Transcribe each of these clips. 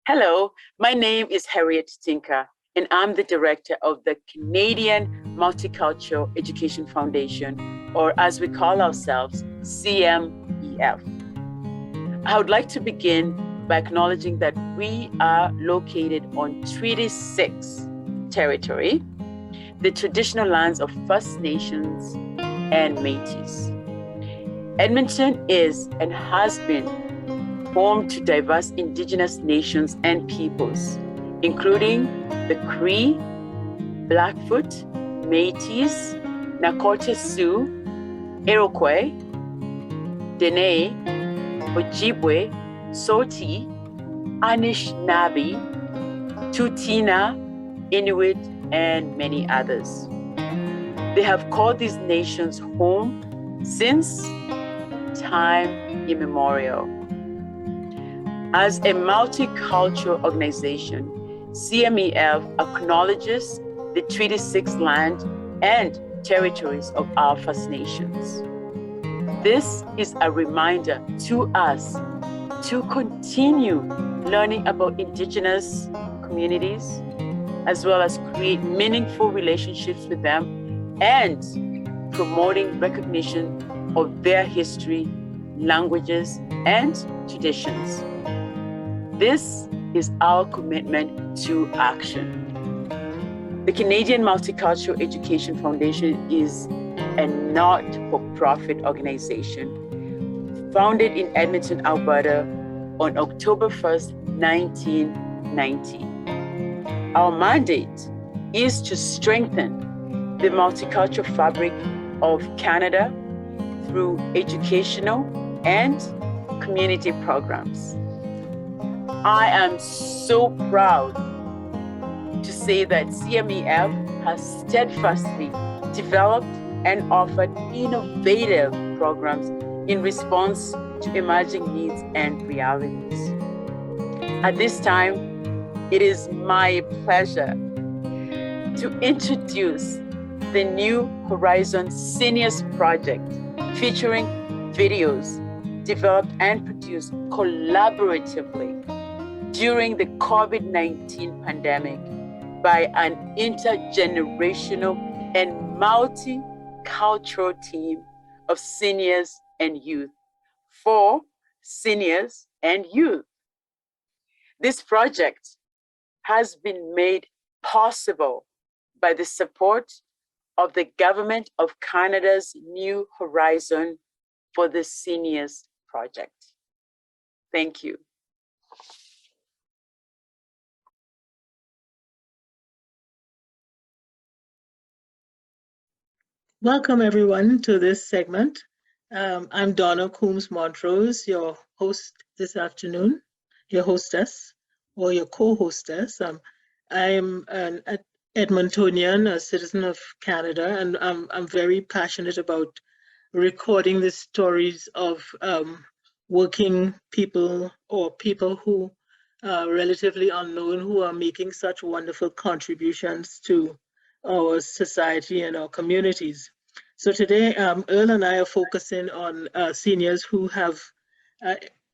Hello, my name is Harriet Tinker, and I'm the director of the Canadian Multicultural Education Foundation, or as we call ourselves, CMEF. I would like to begin by acknowledging that we are located on Treaty 6 territory, the traditional lands of First Nations and Métis. Edmonton is and has been home to diverse Indigenous nations and peoples, including the Cree, Blackfoot, Métis, Nakota Sioux, Iroquois, Dene, Ojibwe, Soti, Anishinaabe, Tutina, Inuit, and many others. They have called these nations home since time immemorial. As a multicultural organization, CMEF acknowledges the Treaty 6 land and territories of our First Nations. This is a reminder to us to continue learning about Indigenous communities, as well as create meaningful relationships with them and promoting recognition of their history, languages, and traditions. This is our commitment to action. The Canadian Multicultural Education Foundation is a not-for-profit organization founded in Edmonton, Alberta on October 1st, 1990. Our mandate is to strengthen the multicultural fabric of Canada through educational and community programs. I am so proud to say that CMEF has steadfastly developed and offered innovative programs in response to emerging needs and realities. At this time, it is my pleasure to introduce the New Horizons Seniors Project, featuring videos developed and produced collaboratively during the COVID-19 pandemic by an intergenerational and multicultural team of seniors and youth for seniors and youth. This project has been made possible by the support of the Government of Canada's New Horizon for the Seniors Project. Thank you. Welcome everyone to this segment. I'm Donna Coombs Montrose, your host this afternoon, your hostess or your co-hostess. I'm an Edmontonian, a citizen of Canada, and I'm very passionate about recording the stories of working people or people who are relatively unknown who are making such wonderful contributions to our society and our communities. So today, Earl and I are focusing on seniors who have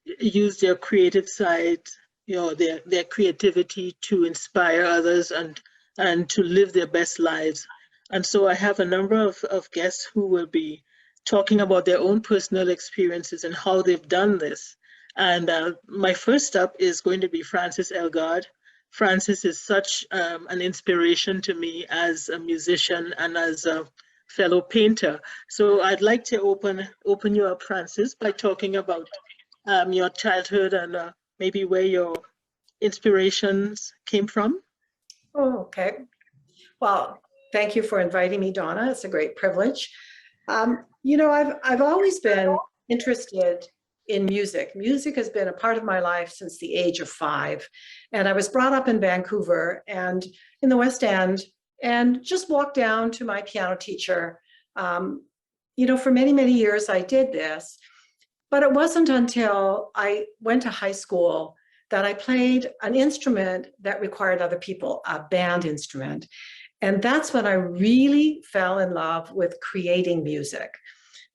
used their creative side, their creativity to inspire others and to live their best lives. And so I have a number of guests who will be talking about their own personal experiences and how they've done this. And my first up is going to be Francis Elgaard. Francis is such an inspiration to me as a musician and as a fellow painter. So I'd like to open you up, Francis, by talking about your childhood and maybe where your inspirations came from. Oh, okay. Well, thank you for inviting me, Donna. It's a great privilege. You know, I've always been interested in music. Music has been a part of my life since the age of 5. And I was brought up in Vancouver and in the West End and just walked down to my piano teacher. You know, for many, many years I did this, but it wasn't until I went to high school that I played an instrument that required other people, a band instrument. And that's when I really fell in love with creating music.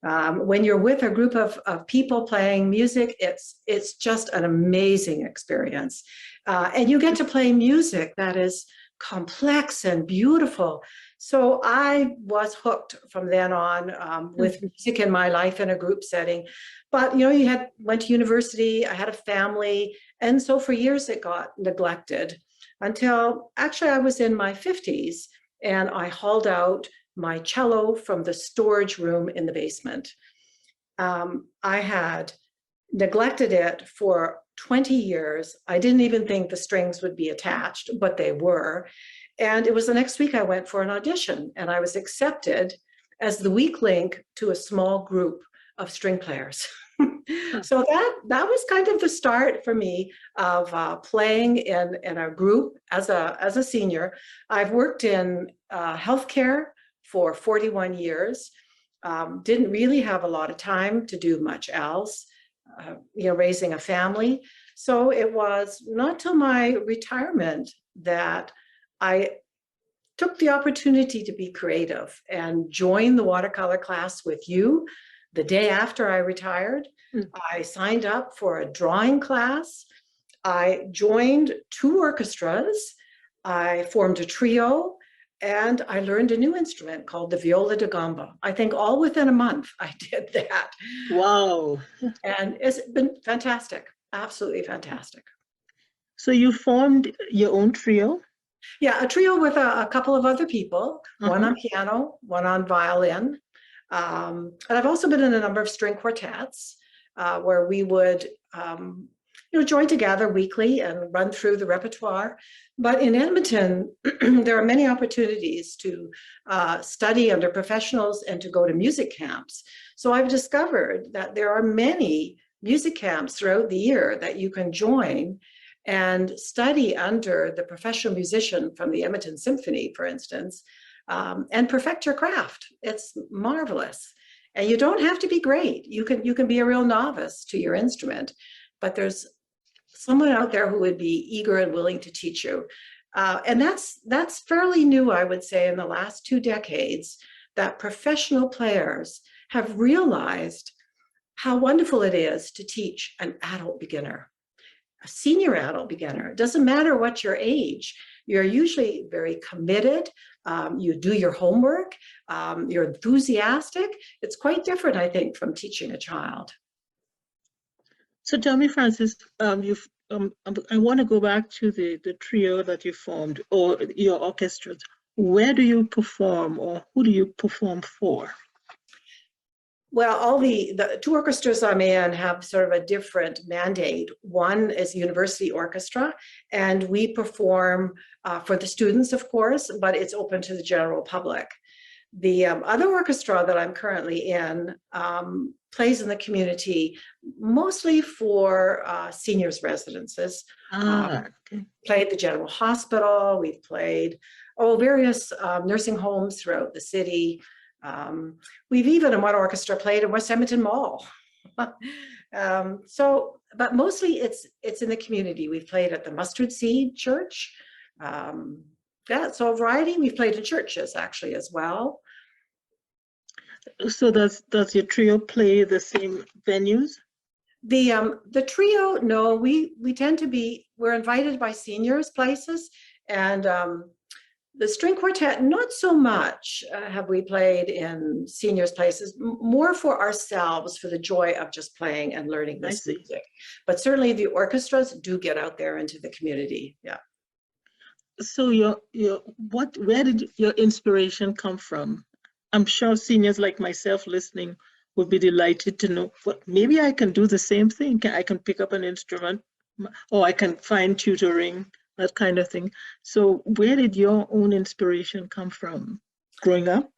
When you're with a group of people playing music, it's just an amazing experience. And you get to play music that is complex and beautiful. So I was hooked from then on with music in my life in a group setting. But you went to university, I had a family, and so for years it got neglected until actually I was in my 50s and I hauled out my cello from the storage room in the basement. I had neglected it for 20 years. I didn't even think the strings would be attached, but they were. And it was the next week I went for an audition and I was accepted as the weak link to a small group of string players. So that was kind of the start for me of playing in a group as a senior. I've worked in healthcare for 41 years. Didn't really have a lot of time to do much else, raising a family. So it was not till my retirement that I took the opportunity to be creative and join the watercolor class with you the day after I retired. I signed up for a drawing class. I joined 2 orchestras. I formed a trio, and I learned a new instrument called the viola da gamba. I think all within a month I did that. Wow. And it's been fantastic, absolutely fantastic. So you formed your own trio? Yeah, a trio with a couple of other people, one on piano, one on violin. And I've also been in a number of string quartets where we would join together weekly and run through the repertoire. But in Edmonton, there are many opportunities to study under professionals and to go to music camps. So I've discovered that there are many music camps throughout the year that you can join and study under the professional musician from the Edmonton Symphony, for instance, and perfect your craft. It's marvelous. And you don't have to be great. You can be a real novice to your instrument, but there's someone out there who would be eager and willing to teach you. And that's fairly new, I would say, in the last 2 decades, that professional players have realized how wonderful it is to teach an adult beginner, a senior adult beginner. It doesn't matter what your age. You're usually very committed. You do your homework. You're enthusiastic. It's quite different, I think, from teaching a child. So tell me, Francis, I want to go back to the trio that you formed or your orchestras. Where do you perform, or who do you perform for? Well, all the 2 orchestras I'm in have sort of a different mandate. One is university orchestra, and we perform for the students, of course, but it's open to the general public. The other orchestra that I'm currently in plays in the community, mostly for seniors' residences. Okay. Played the General Hospital. We've played various nursing homes throughout the city. We've even in one orchestra played in West Edmonton Mall. But mostly it's in the community. We've played at the Mustard Seed Church. So a variety. We've played in churches actually as well. So does your trio play the same venues? The trio, no, we tend to we're invited by seniors places, and the string quartet, not so much have we played in seniors places, more for ourselves, for the joy of just playing and learning this music. But certainly the orchestras do get out there into the community. Yeah. So where did your inspiration come from? I'm sure seniors like myself listening would be delighted to know, maybe I can do the same thing. I can pick up an instrument, or I can find tutoring, that kind of thing. So where did your own inspiration come from growing up?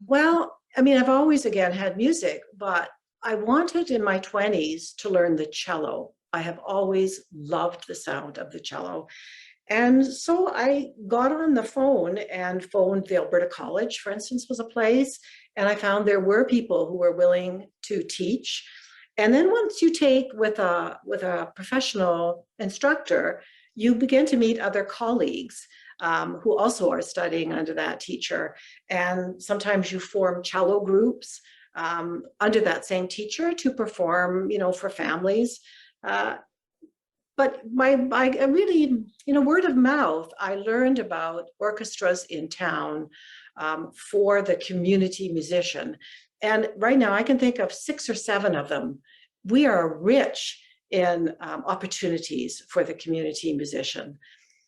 Well, I mean, I've always, again, had music, but I wanted in my 20s to learn the cello. I have always loved the sound of the cello. And so I got on the phone and phoned the Alberta College, for instance, was a place, and I found there were people who were willing to teach. And then once you take with a professional instructor, you begin to meet other colleagues who also are studying under that teacher. And sometimes you form cello groups. under that same teacher to perform, for families. But I really, word of mouth, I learned about orchestras in town for the community musician. And right now I can think of 6 or 7 of them. We are rich in opportunities for the community musician.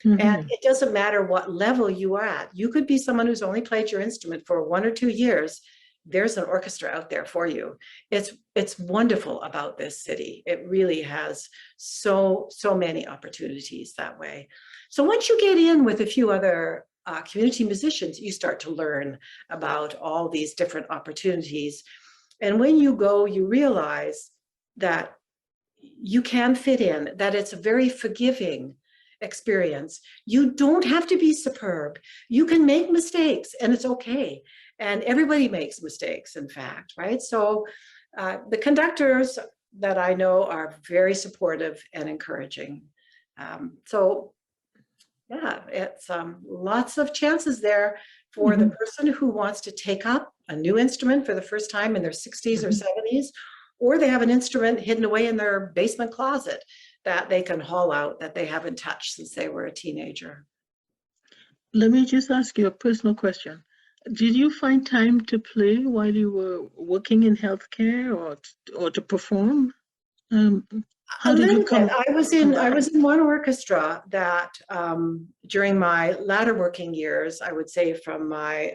Mm-hmm. And it doesn't matter what level you are at. You could be someone who's only played your instrument for 1 or 2 years. There's an orchestra out there for you. It's wonderful about this city. It really has so many opportunities that way. So once you get in with a few other community musicians, you start to learn about all these different opportunities. And when you go, you realize that you can fit in, that it's a very forgiving experience. You don't have to be superb. You can make mistakes and it's okay. And everybody makes mistakes, in fact, right? So the conductors that I know are very supportive and encouraging. So yeah, it's lots of chances there for the person who wants to take up a new instrument for the first time in their 60s or 70s, or they have an instrument hidden away in their basement closet that they can haul out that they haven't touched since they were a teenager. Let me just ask you a personal question. Did you find time to play while you were working in healthcare or to perform? How did you come? I was in one orchestra that during my latter working years, I would say from my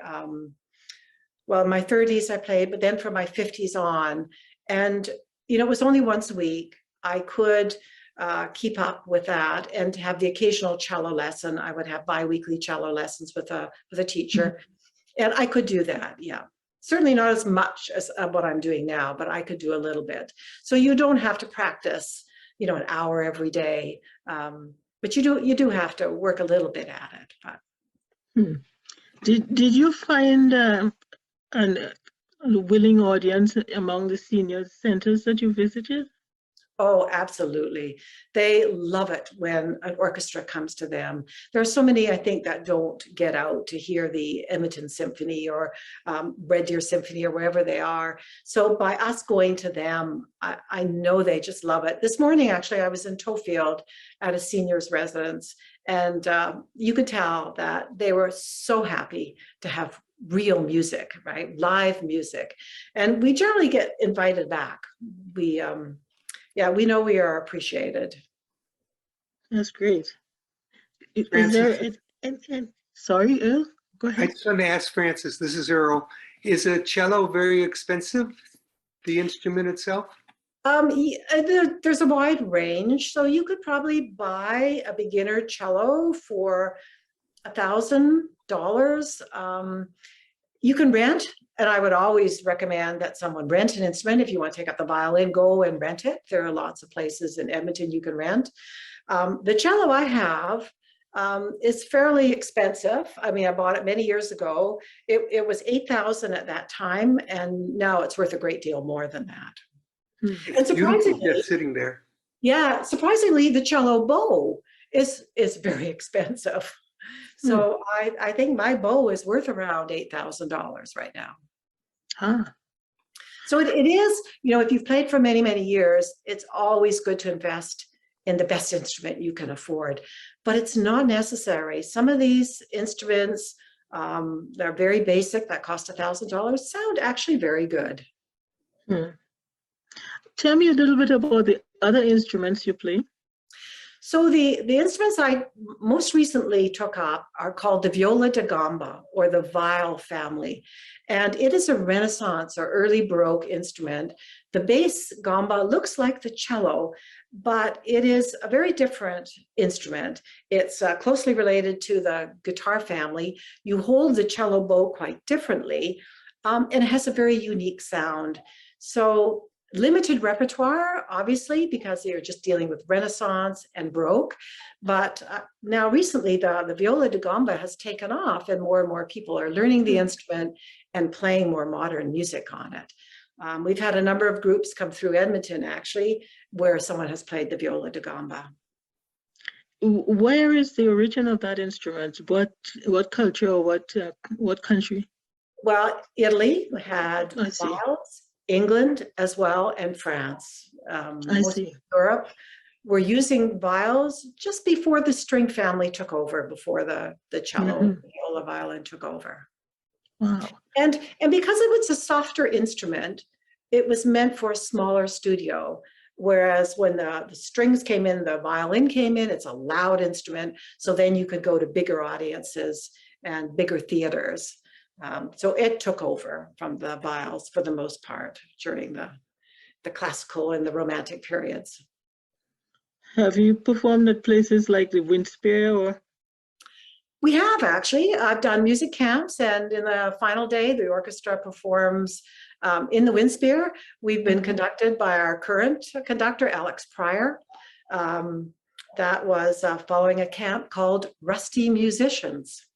my 30s I played, but then from my 50s on, and it was only once a week. I could keep up with that and have the occasional cello lesson. I would have bi-weekly cello lessons with a teacher, and I could do that. Yeah. Certainly not as much as what I'm doing now, but I could do a little bit. So you don't have to practice, an hour every day, but you do have to work a little bit at it. But. Did you find a willing audience among the senior centers that you visited? Oh, absolutely. They love it when an orchestra comes to them. There are so many, I think, that don't get out to hear the Edmonton Symphony or Red Deer Symphony or wherever they are. So by us going to them, I know they just love it. This morning, actually, I was in Tofield at a senior's residence, and you could tell that they were so happy to have real music, right? Live music. And we generally get invited back. We know we are appreciated. That's great. Is there? Sorry, Earl, go ahead. I just want to ask Francis. This is Earl. Is a cello very expensive? The instrument itself? There's a wide range. So you could probably buy a beginner cello for $1,000. You can rent. And I would always recommend that someone rent an instrument. If you want to take up the violin, go and rent it. There are lots of places in Edmonton you can rent. The cello I have is fairly expensive. I mean, I bought it many years ago. It was $8,000 at that time, and now it's worth a great deal more than that. And surprisingly, sitting there. Yeah, surprisingly, the cello bow is very expensive. So I think my bow is worth around $8,000 right now. So it is, if you've played for many, many years, it's always good to invest in the best instrument you can afford, but it's not necessary. Some of these instruments, they're very basic, that cost $1,000, sound actually very good. Tell me a little bit about the other instruments you play. So the instruments I most recently took up are called the viola da gamba, or the viol family. And it is a Renaissance or early Baroque instrument. The bass gamba looks like the cello, but it is a very different instrument. It's closely related to the guitar family. You hold the cello bow quite differently, and it has a very unique sound. So limited repertoire, obviously, because you're just dealing with Renaissance and Baroque. But now recently, the viola da gamba has taken off, and more people are learning the instrument and playing more modern music on it. We've had a number of groups come through Edmonton, actually, where someone has played the viola da gamba. Where is the origin of that instrument? What culture or what country? Well, Italy had viols, England as well, and France. I Most see. of Europe were using viols just before the string family took over, before the cello, Mhm. viola, violin took over. Wow. And because it was a softer instrument, it was meant for a smaller studio. Whereas when the strings came in, the violin came in, it's a loud instrument. So then you could go to bigger audiences and bigger theaters. So it took over from the viols for the most part during the classical and the romantic periods. Have you performed at places like the Winspear or? We have actually. I've done music camps, and in the final day, the orchestra performs in the Winspear. We've been conducted by our current conductor, Alex Pryor. That was following a camp called Rusty Musicians.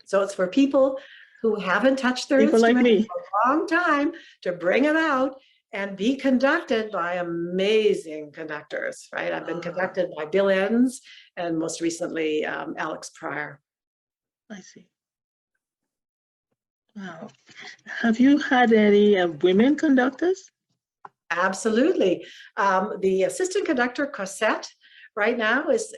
So it's for people who haven't touched their People like instrument me. for a long time to bring it out and be conducted by amazing conductors, right? I've been conducted by Bill Enns and most recently Alex Pryor. I see. Wow. Have you had any women conductors? Absolutely. The assistant conductor, Cosette, right now is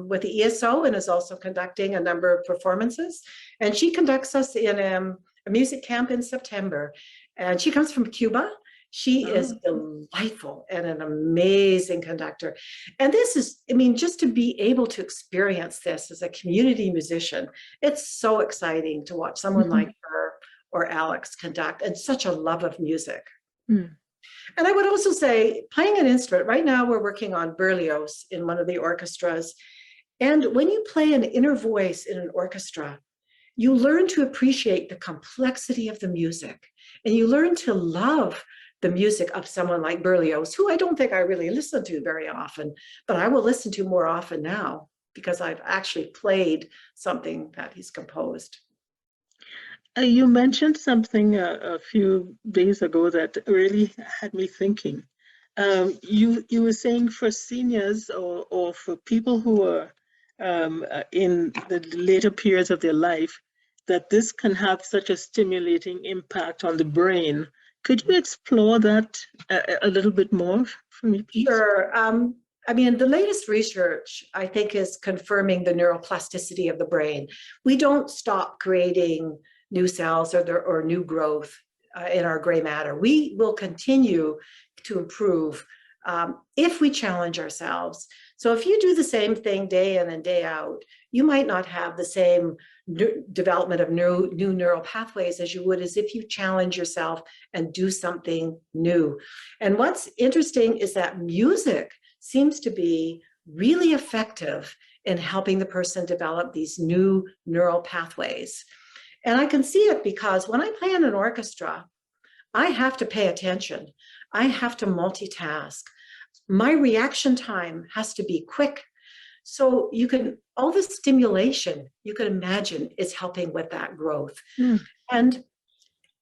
with the ESO and is also conducting a number of performances. And she conducts us in a music camp in September. And she comes from Cuba. She is delightful and an amazing conductor. And this is, I mean, just to be able to experience this as a community musician, it's so exciting to watch someone like her or Alex conduct, and such a love of music. Mm. And I would also say, playing an instrument, right now we're working on Berlioz in one of the orchestras. And when you play an inner voice in an orchestra, you learn to appreciate the complexity of the music. And you learn to love the music of someone like Berlioz, who I don't think I really listen to very often, but I will listen to more often now because I've actually played something that he's composed. You mentioned something a few days ago that really had me thinking. You were saying for seniors or for people who are in the later periods of their life, that this can have such a stimulating impact on the brain. Could you explore that a little bit more for me, please? Sure. I mean, the latest research, I think, is confirming the neuroplasticity of the brain. We don't stop creating new cells or new growth in our gray matter. We will continue to improve if we challenge ourselves. So if you do the same thing day in and day out, you might not have the same development of new neural pathways as you would as if you challenge yourself and do something new. And what's interesting is that music seems to be really effective in helping the person develop these new neural pathways. And I can see it because when I play in an orchestra, I have to pay attention. I have to multitask. My reaction time has to be quick. So all the stimulation you can imagine is helping with that growth. Mm. And,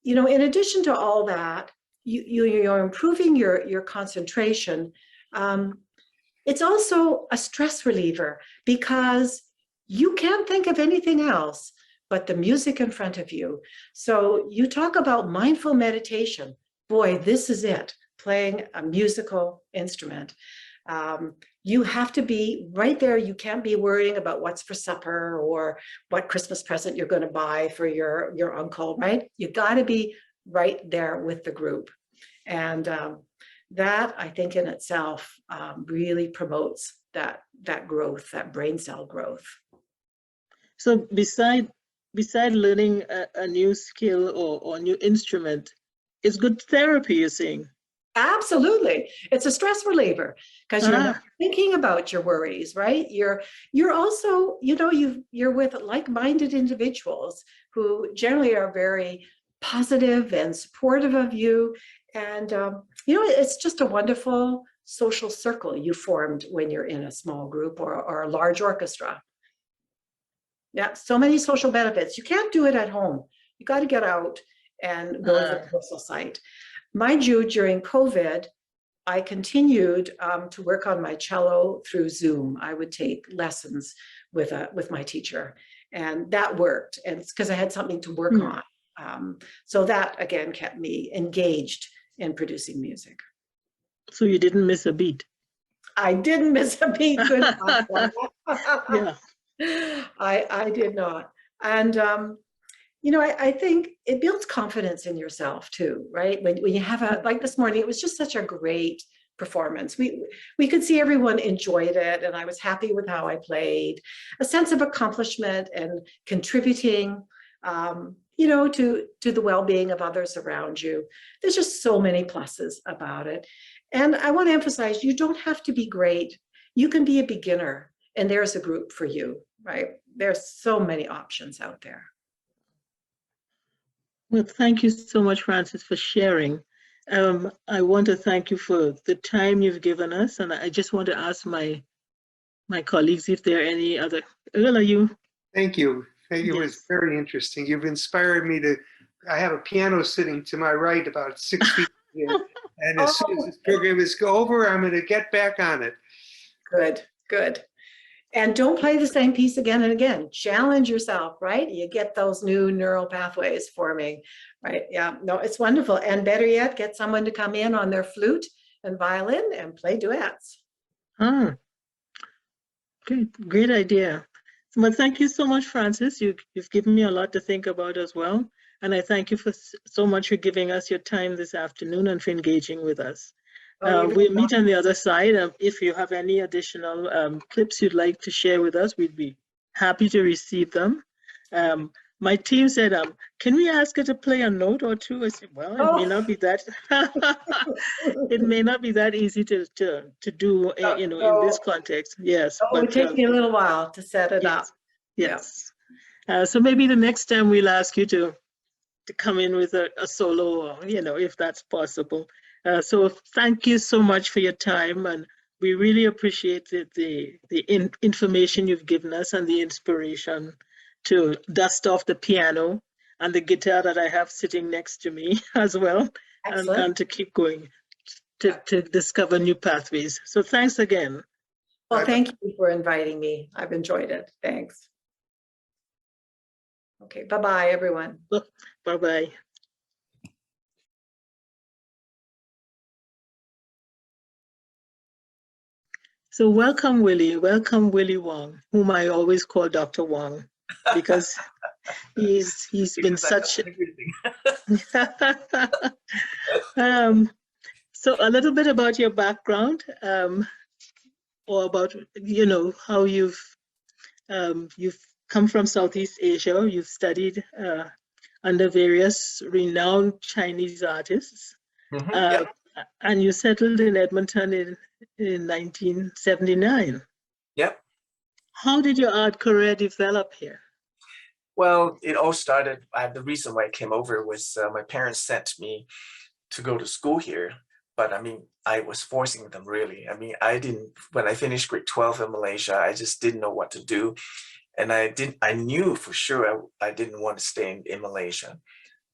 in addition to all that, you're improving your concentration. It's also a stress reliever because you can't think of anything else but the music in front of you. So you talk about mindful meditation. Boy, this is it, playing a musical instrument. You have to be right there. You can't be worrying about what's for supper or what Christmas present you're going to buy for your uncle, right? You got to be right there with the group. And that, I think, in itself really promotes that growth, that brain cell growth. So beside learning a new skill or new instrument, it's good therapy, you're saying? Absolutely. It's a stress reliever because you're not thinking about your worries, right? You're also, you're with like-minded individuals who generally are very positive and supportive of you. And, it's just a wonderful social circle you formed when you're in a small group or a large orchestra. Yeah, so many social benefits. You can't do it at home. You got to get out and go to the rehearsal site. Mind you, during COVID, I continued to work on my cello through Zoom. I would take lessons with my teacher, and that worked. And it's because I had something to work on. So that, again, kept me engaged in producing music. So you didn't miss a beat. I didn't miss a beat. Good. Yeah. I did not. And, you know, I think it builds confidence in yourself too, right? When you have like this morning, it was just such a great performance. We could see everyone enjoyed it, and I was happy with how I played. A sense of accomplishment and contributing, you know, to the well-being of others around you. There's just so many pluses about it. And I want to emphasize, you don't have to be great. You can be a beginner, and there's a group for you, right? There's so many options out there. Well, thank you so much, Frances, for sharing. I want to thank you for the time you've given us, and I just want to ask my colleagues if there are any other. Earl, are you? Thank you. It was Yes. very interesting. You've inspired me to. I have a piano sitting to my right about 6 feet here. And as soon as this program is over, I'm going to get back on it. Good, good. And don't play the same piece again and again. Challenge yourself, right? You get those new neural pathways forming, right? Yeah, no, it's wonderful. And better yet, get someone to come in on their flute and violin and play duets. Ah, great idea. Well, thank you so much, Frances. You've given me a lot to think about as well. And I thank you for so much for giving us your time this afternoon and for engaging with us. We'll meet on the other side. If you have any additional clips you'd like to share with us, we'd be happy to receive them. My team said, can we ask her to play a note or two? I said, well, it may not be that it may not be that easy to do, you know, in this context. Yes, it would take me a little while to set it up. Yes. So maybe the next time we'll ask you to come in with a solo, or, you know, if that's possible. So thank you so much for your time, and we really appreciate the information you've given us and the inspiration to dust off the piano and the guitar that I have sitting next to me as well, and to keep going to discover new pathways. So thanks again. Well, thank you for inviting me. I've enjoyed it. Thanks. Okay, bye-bye, everyone. Bye-bye. So welcome, Willie. Welcome, Willie Wong, whom I always call Dr. Wong, because he's been such. So a little bit about your background, or about, you know, how you've come from Southeast Asia. You've studied under various renowned Chinese artists. Yep. And you settled in Edmonton in 1979. Yep. How did your art career develop here? Well, it all started, the reason why I came over was my parents sent me to go to school here. But I mean, I was forcing them really. I mean, when I finished grade 12 in Malaysia, I just didn't know what to do. And I knew for sure I didn't want to stay in Malaysia.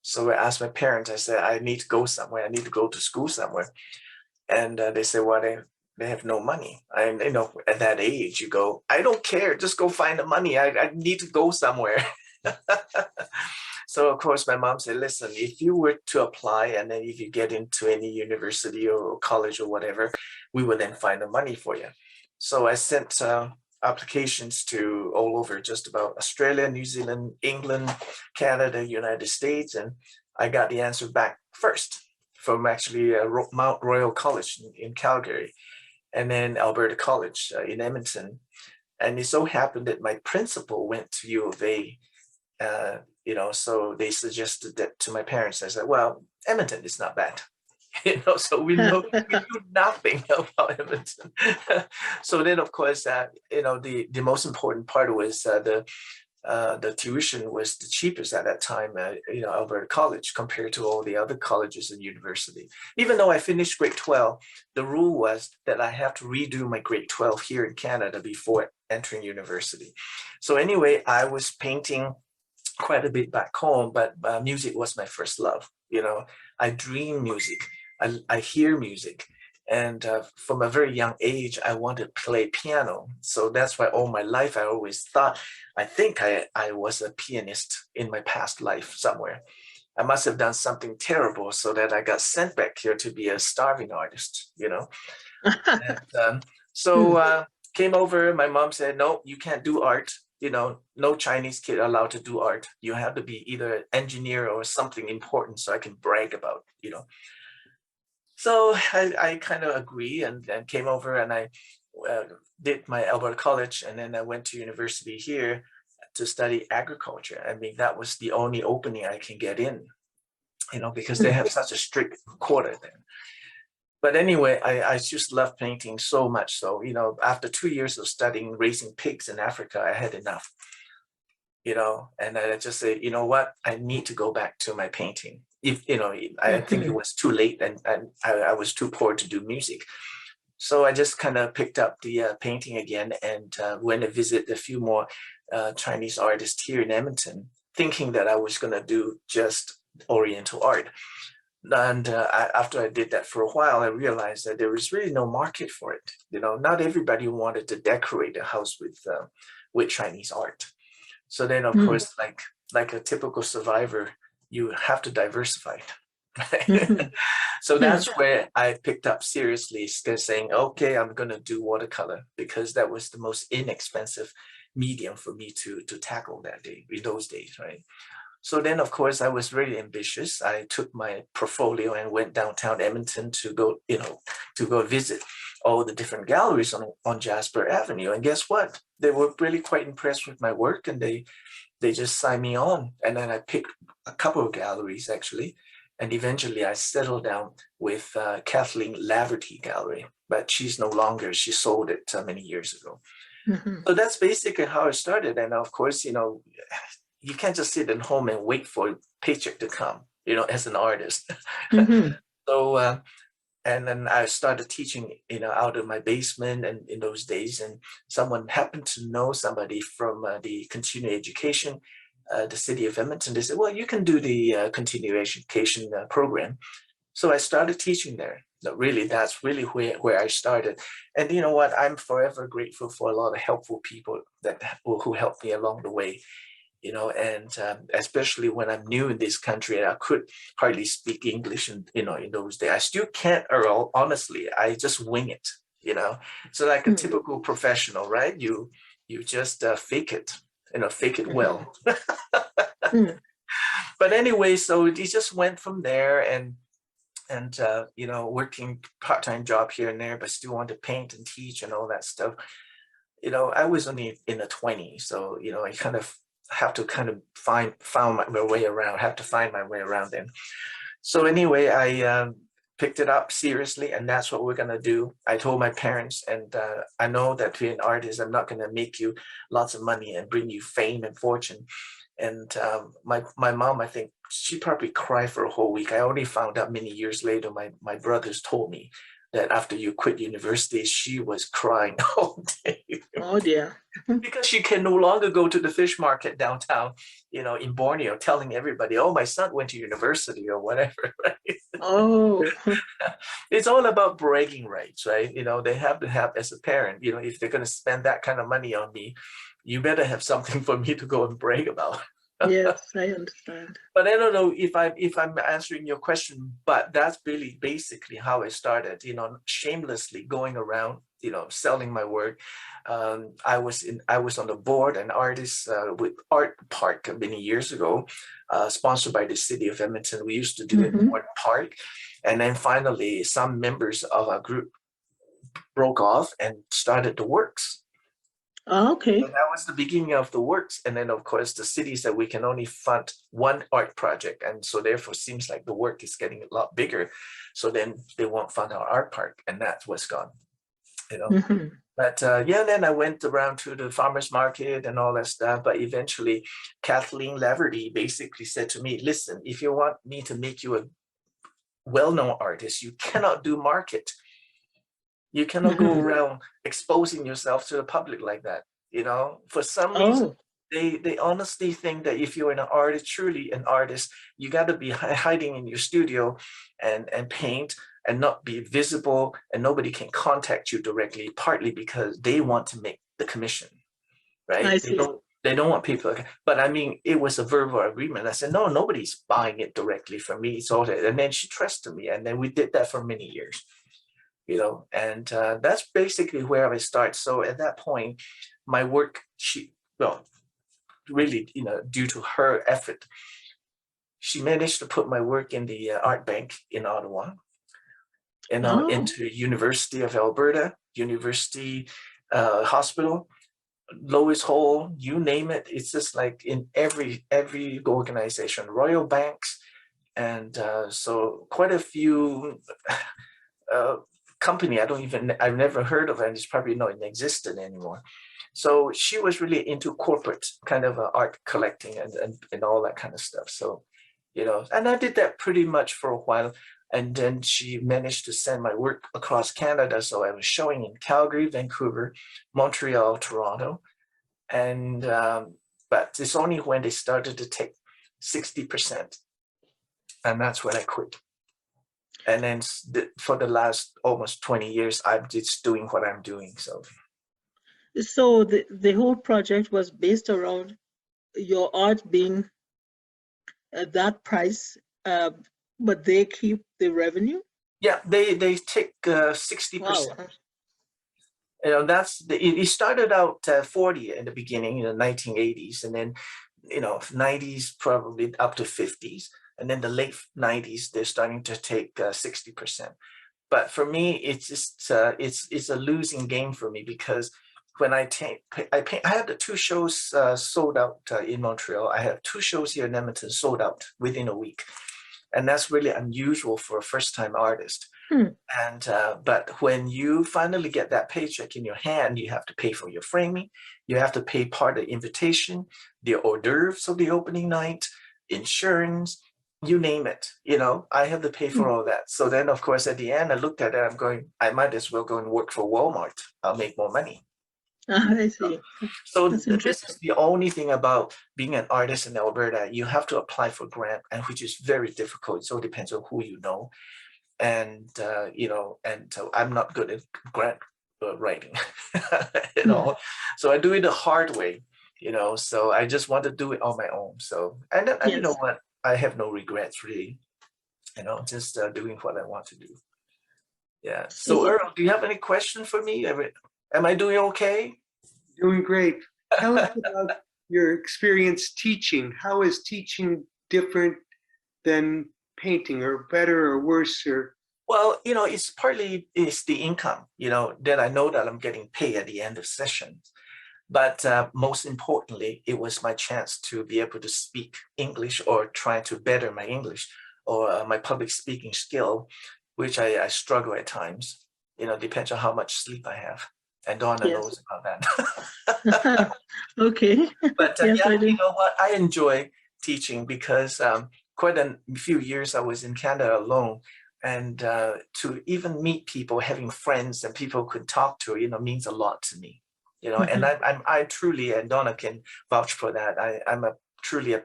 So I asked my parents, I said, I need to go somewhere. I need to go to school somewhere. And they said, well, they have no money. And, you know, at that age, you go, I don't care. Just go find the money. I need to go somewhere. So, of course, my mom said, listen, if you were to apply and then if you get into any university or college or whatever, we will then find the money for you. So I sent applications to all over, just about Australia, New Zealand, England, Canada, United States. And I got the answer back first from actually Mount Royal College in Calgary, and then Alberta College in Edmonton. And it so happened that my principal went to U of A, you know, so they suggested that to my parents. I said, well, Edmonton is not bad. You know, so we knew nothing about Edmonton. So then, of course, you know, the most important part was the tuition was the cheapest at that time, you know, Alberta College compared to all the other colleges and university. Even though I finished grade 12, the rule was that I have to redo my grade 12 here in Canada before entering university. So anyway, I was painting quite a bit back home, but music was my first love. You know, I dream music. I hear music. And from a very young age, I wanted to play piano. So that's why all my life, I always thought, I think I was a pianist in my past life somewhere. I must have done something terrible so that I got sent back here to be a starving artist, you know. And so came over, my mom said, no, you can't do art. You know, no Chinese kid allowed to do art. You have to be either an engineer or something important so I can brag about, you know. So I kind of agree and came over and I did my Elgaard College, and then I went to university here to study agriculture. I mean, that was the only opening I can get in, you know, because they have such a strict quota there. But anyway, I just love painting so much. So, you know, after 2 years of studying raising pigs in Africa, I had enough, you know, and I just say, you know what, I need to go back to my painting. If, you know, I think it was too late and I was too poor to do music. So I just kind of picked up the painting again and went to visit a few more Chinese artists here in Edmonton, thinking that I was going to do just Oriental art. And after I did that for a while, I realized that there was really no market for it. You know, not everybody wanted to decorate a house with Chinese art. So then, of course, like a typical survivor, you have to diversify. So that's where I picked up seriously, saying, okay, I'm going to do watercolor, because that was the most inexpensive medium for me to tackle that day, in those days, right? So then, of course, I was really ambitious. I took my portfolio and went downtown Edmonton to go, you know, to go visit all the different galleries on Jasper Avenue. And guess what? They were really quite impressed with my work, and they just signed me on. And then I picked a couple of galleries, actually. And eventually I settled down with Kathleen Laverty Gallery, but she's no longer, she sold it many years ago. So that's basically how it started. And of course, you know, you can't just sit at home and wait for a paycheck to come, you know, as an artist. So, and then I started teaching, you know, out of my basement and in those days, and someone happened to know somebody from the continuing education, the city of Edmonton. They said, well, you can do the continuing education program. So I started teaching there. No, really, that's really where I started. And you know what? I'm forever grateful for a lot of helpful people who helped me along the way. You know, and especially when I'm new in this country and I could hardly speak English, and you know, in those days, I still can't, or honestly, I just wing it. You know, so like a typical professional, right? You just fake it, you know, fake it well. But anyway, so it just went from there, and you know, working part-time job here and there, but still want to paint and teach and all that stuff. You know, I was only in the 20s, so you know, I kind of have to kind of find my way around, have to find my way around then. So anyway, I picked it up seriously, and that's what we're gonna do. I told my parents, and I know that to be an artist, I'm not gonna make you lots of money and bring you fame and fortune. And my mom, I think she probably cried for a whole week. I only found out many years later, my brothers told me that after you quit university, she was crying all day. Oh dear. Because she can no longer go to the fish market downtown, you know, in Borneo, telling everybody, oh, my son went to university or whatever, right? Oh. It's all about bragging rights, right? You know, they have to have, as a parent, you know, if they're going to spend that kind of money on me, you better have something for me to go and brag about. Yes, I understand. But I don't know if I'm answering your question, but that's really basically how it started, you know, shamelessly going around, you know, selling my work. I was on the board and artist with Art Park many years ago, sponsored by the city of Edmonton. We used to do it in Art Park. And then finally, some members of our group broke off and started the works. Oh, okay. So that was the beginning of the works. And then, of course, the city said we can only fund one art project. And so therefore, seems like the work is getting a lot bigger. So then they won't fund our art park. And that was gone, you know. But yeah, then I went around to the farmer's market and all that stuff. But eventually, Kathleen Laverty basically said to me, listen, if you want me to make you a well-known artist, you cannot do market. You cannot go around exposing yourself to the public like that. You know, for some reason, they honestly think that if you're an artist, truly an artist, you got to be hiding in your studio and paint and not be visible, and nobody can contact you directly, partly because they want to make the commission, right? They don't want people. But I mean, it was a verbal agreement. I said, no, nobody's buying it directly from me. So, and then she trusted me. And then we did that for many years, you know, and that's basically where I start. So at that point, my work, well, really, you know, due to her effort, she managed to put my work in the art bank in Ottawa, and into University of Alberta, University Hospital, Lois Hall, you name it. It's just like in every organization, Royal Banks, and so quite a few company I've never heard of, and it's probably not in existence anymore. So she was really into corporate kind of art collecting and all that kind of stuff. So, you know, and I did that pretty much for a while. And then she managed to send my work across Canada. So I was showing in Calgary, Vancouver, Montreal, Toronto. And, but it's only when they started to take 60%. And that's when I quit. And then for the last almost 20 years, I'm just doing what I'm doing. So the whole project was based around your art being at that price, but they keep the revenue? Yeah, they take 60%. Wow. You know, it started out 40 in the beginning, in the 1980s, and then, you know, 90s probably up to 50s. And then the late 90s, they're starting to take 60%. But for me, it's just, it's a losing game for me, because when I had the 2 shows sold out in Montreal. I have 2 shows here in Edmonton sold out within a week. And that's really unusual for a first-time artist. And but when you finally get that paycheck in your hand, you have to pay for your framing, you have to pay part of the invitation, the hors d'oeuvres of the opening night, insurance, you name it. You know, I have to pay for all that. So then, of course, at the end, I looked at it, I'm going, I might as well go and work for Walmart. I'll make more money. I see. So That's this is the only thing about being an artist in Alberta. You have to apply for grant, and which is very difficult. So it depends on who you know. And, you know, and so I'm not good at grant writing, you know, so I do it the hard way, you know, so I just want to do it on my own. So, and you know what, I have no regrets really, you know, just doing what I want to do. Yeah. So Earl, do you have any question for me? Am I doing okay? Doing great. Tell us about your experience teaching. How is teaching different than painting, or better or worse? Or well, you know, it's partly the income, you know, that I know that I'm getting paid at the end of sessions. But most importantly, it was my chance to be able to speak English, or try to better my English, or my public speaking skill, which I struggle at times. You know, depends on how much sleep I have. And Donna knows about that. Okay. But Yes, yeah, I do. you know what? I enjoy teaching because quite a few years I was in Canada alone. And to even meet people, having friends and people could talk to, you know, means a lot to me. You know, and I truly, and Donna can vouch for that. I'm truly a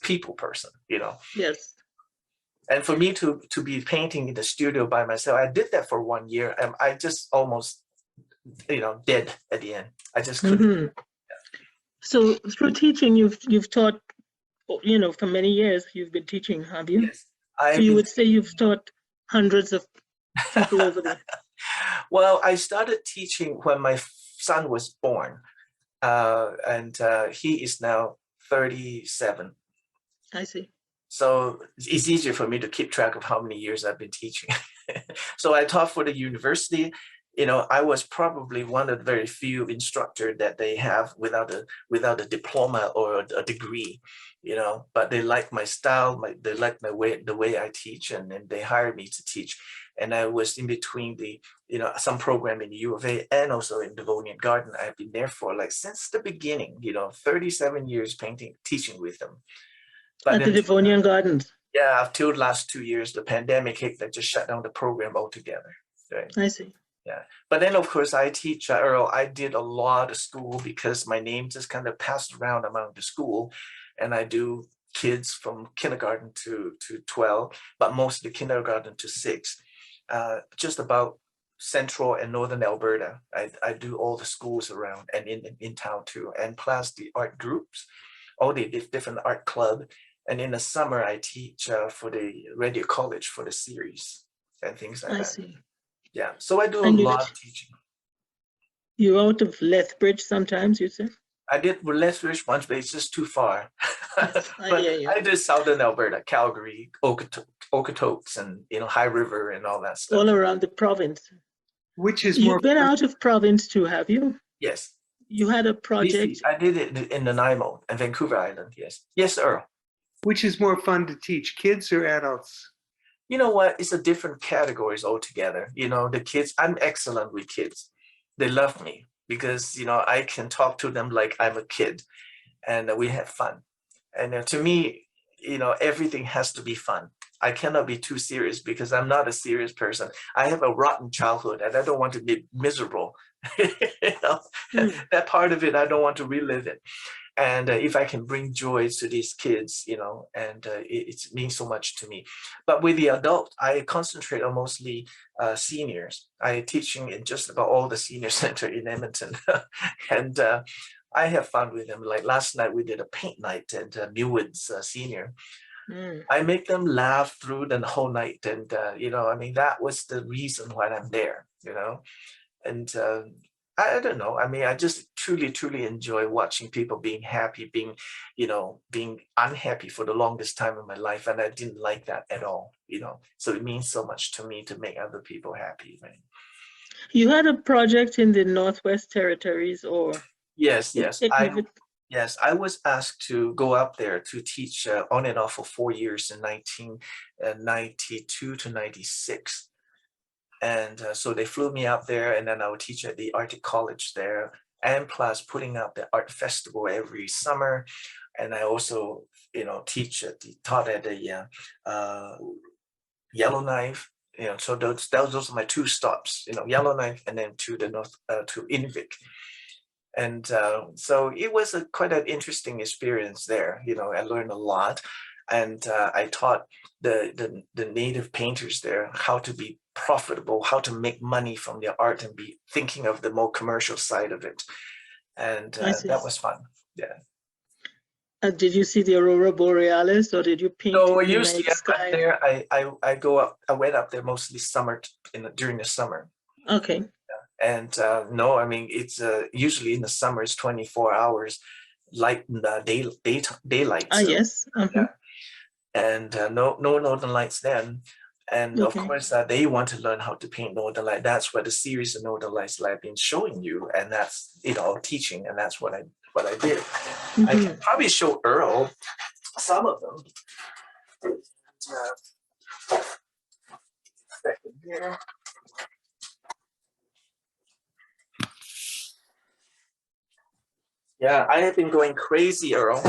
people person, you know. Yes. And for me to be painting in the studio by myself, I did that for 1 year, and I just almost, you know, dead at the end. I just couldn't. So through teaching, you've taught, you know, for many years you've been teaching, have you? Yes. So you would say you've taught hundreds of people over there. Well, I started teaching when my son was born, and he is now 37. I see. So it's easier for me to keep track of how many years I've been teaching. So I taught for the university. You know, I was probably one of the very few instructors that they have without a diploma or a degree, you know, but they like my style, they like the way I teach, and then they hired me to teach. And I was in between some program in the U of A and also in Devonian Garden. I've been there for like since the beginning, you know, 37 years teaching with them. But at the Devonian Gardens. Yeah, till last 2 years, the pandemic hit, that just shut down the program altogether. Right? I see. Yeah, but then of course I teach, Earl, I did a lot of school because my name just kind of passed around among the school, and I do kids from kindergarten to 12, but mostly kindergarten to 6. Just about central and northern Alberta. I do all the schools around and in town too, and plus the art groups, all the different art club. And in the summer, I teach for the radio college for the series and things like I that. see. Yeah, so I do a And lot of teaching. you're out of Lethbridge sometimes, you say? I did Lethbridge once, but it's just too far. But hear you. I did southern Alberta, Calgary, Okotoks, and High River and all that stuff. All around the province. Which is more You've been out of province too, have you? Yes. You had a project. BC. I did it in Nanaimo and Vancouver Island. Yes. Yes, Earl. which is more fun to teach, kids or adults? You know what? It's a different categories altogether. The kids, I'm excellent with kids. They love me because, I can talk to them like I'm a kid and we have fun. And to me, everything has to be fun. I cannot be too serious because I'm not a serious person. I have a rotten childhood and I don't want to be miserable. That part of it, I don't want to relive it. And if I can bring joy to these kids, and it means so much to me. But with the adult, I concentrate on mostly seniors. I teaching in just about all the senior center in Edmonton. And I have fun with them. Like last night, we did a paint night at Millwoods Senior. I make them laugh through the whole night. And, that was the reason why I'm there, and I don't know. I just truly, truly enjoy watching people being happy, being unhappy for the longest time in my life. And I didn't like that at all, so it means so much to me to make other people happy. Right? You had a project in the Northwest Territories or? Yes. I was asked to go up there to teach on and off for 4 years in 1992 to 96. And so they flew me out there, and then I would teach at the Arctic College there, and plus putting up the art festival every summer. And I also, taught at the Yellowknife. So those are my two stops. Yellowknife, and then to the north to Inuvik. And so it was quite an interesting experience there. I learned a lot, and I taught the native painters there how to be profitable, how to make money from their art and be thinking of the more commercial side of it. And that was fun. Yeah. Did you see the Aurora Borealis, or did you paint? No, the usually night sky? up there. I go up. I went up there mostly summer during the summer. Okay. And no, it's usually in the summer it's 24 hours, light daylight. Yes. Yeah. And no northern lights then. And of course, they want to learn how to paint northern light. That's what the series of northern lights that I've been showing you, and that's teaching, and that's what I did. I can probably show Earl some of them. Second here. Yeah, I have been going crazy, Earl,